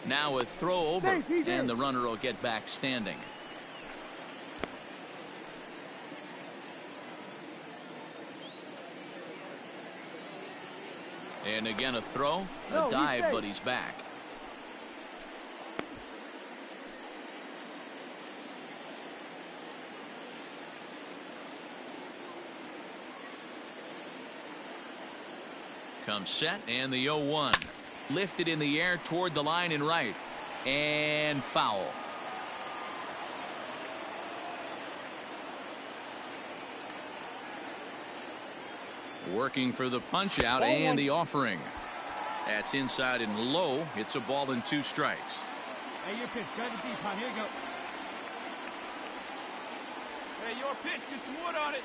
Now a throw over, and the runner will get back standing. And again a throw, a dive, but he's back. Comes set, and the 0-1. Lifted in the air toward the line and right. And foul. Working for the punch out and the offering. That's inside and low. It's a ball and 2 strikes. Hey, your pitch. Drive it deep, hon. Here you go. Hey, your pitch. Get some wood on it.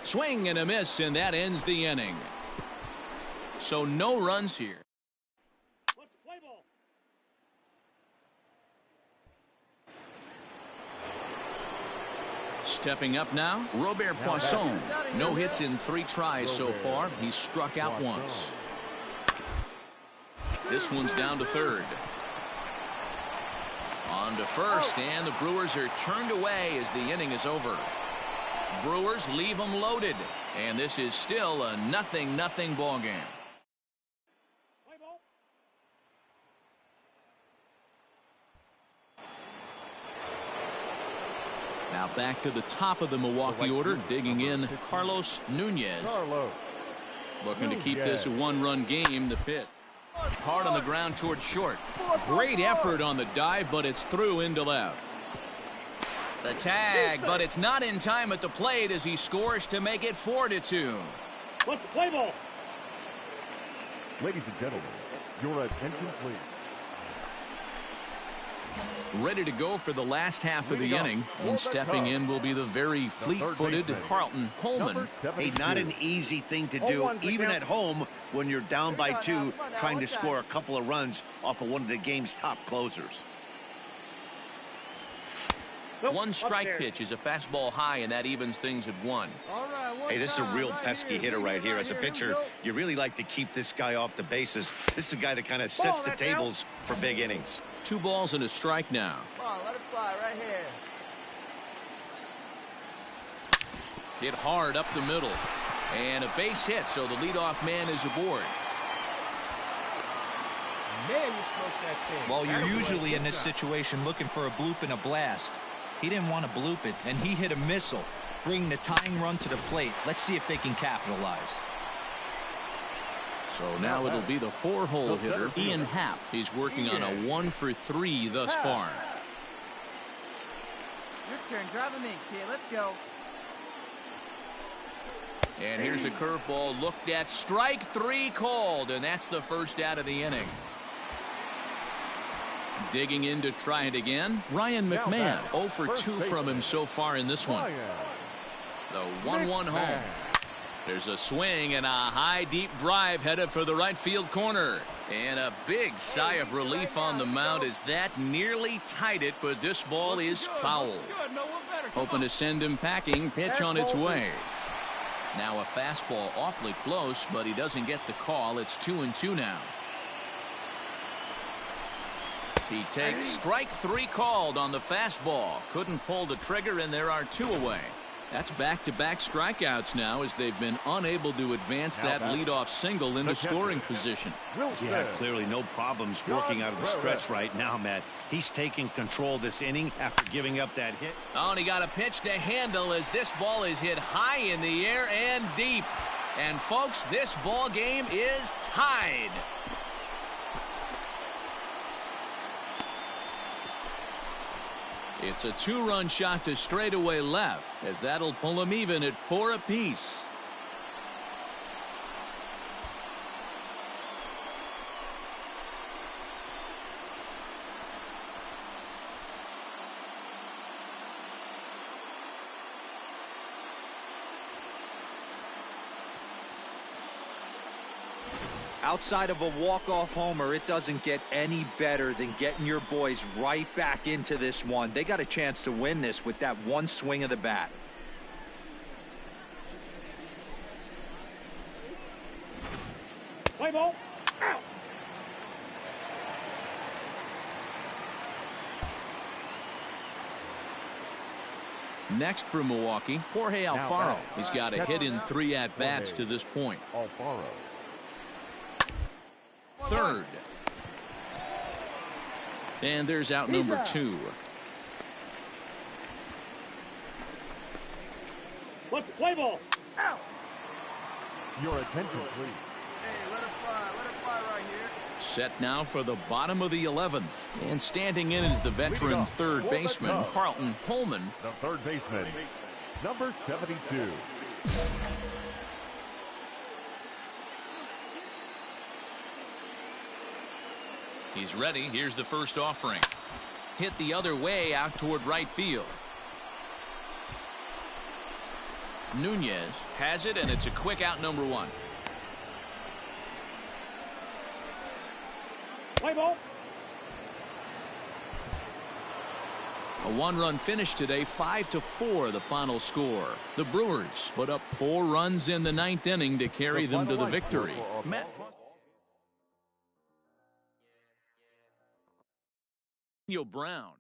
Swing and a miss, and that ends the inning. So no runs here. Let's play ball. Stepping up now, Robert Poisson. No hits in 3 tries so far. He's struck out once. This one's down to third. On to first, and the Brewers are turned away as the inning is over. Brewers leave them loaded, and this is still a 0-0 ball game. Now back to the top of the Milwaukee order, digging in Carlos Nunez. Looking to keep this a 1-run game. The pitch. Hard on the ground toward short. Great effort on the dive, but it's through into left. The tag, but it's not in time at the plate as he scores to make it 4-2. Let's play ball. Ladies and gentlemen, your attention, please. Ready to go for the last half of the inning, and stepping in will be the very fleet-footed Carlton Coleman. Hey, not an easy thing to do, even at home when you're down by 2, trying to score a couple of runs off of one of the game's top closers. 1 strike pitch is a fastball high, and that evens things at 1. Hey, this is a real pesky hitter right here. As a pitcher, you really like to keep this guy off the bases. This is a guy that kind of sets the tables for big innings. 2 balls and a strike now. Come on, let it fly right here. Hit hard up the middle. And a base hit, so the leadoff man is aboard. Man, you smoked that thing. Well, you're usually in this situation looking for a bloop and a blast. He didn't want to bloop it, and he hit a missile, bringing the tying run to the plate. Let's see if they can capitalize. So now it'll be the 4-hole hitter, Ian Happ. He's working on a 1-for-3 thus far. Your turn. Driving me, kid. Let's go. And here's a curveball looked at. Strike 3 called, and that's the first out of the inning. Digging in to try it again, Ryan McMahon. 0 for 2 from him so far in this one. The 1-1 home. There's a swing and a high deep drive headed for the right field corner. And a big sigh of relief on the mound as that nearly tied it, but this ball is foul. Hoping to send him packing. Pitch on its way. Now a fastball awfully close, but he doesn't get the call. It's 2-2 now. He takes strike 3 called on the fastball. Couldn't pull the trigger, and there are 2 away. That's back-to-back strikeouts now as they've been unable to advance that leadoff single into scoring position. Yeah, clearly no problems working out of the stretch right now, Matt. He's taking control this inning after giving up that hit. Oh, and he got a pitch to handle as this ball is hit high in the air and deep. And, folks, this ball game is tied. It's a 2-run shot to straightaway left, as that'll pull him even at 4 apiece. Outside of a walk-off homer, it doesn't get any better than getting your boys right back into this one. They got a chance to win this with that one swing of the bat. Play ball. Out. Next for Milwaukee, Jorge Alfaro. He's got a hit in 3 at-bats to this point. Alfaro. Third. And there's out number 2. Let's play ball. Out. Your attention, please. Hey, let her fly right here. Set now for the bottom of the 11th. And standing in is the veteran third baseman, Carlton Coleman. The third baseman, number 72. He's ready. Here's the first offering. Hit the other way out toward right field. Nunez has it, and it's a quick out number 1. Play ball. A 1-run finish today, 5-4 the final score. The Brewers put up 4 runs in the 9th inning to carry them to the victory. Brown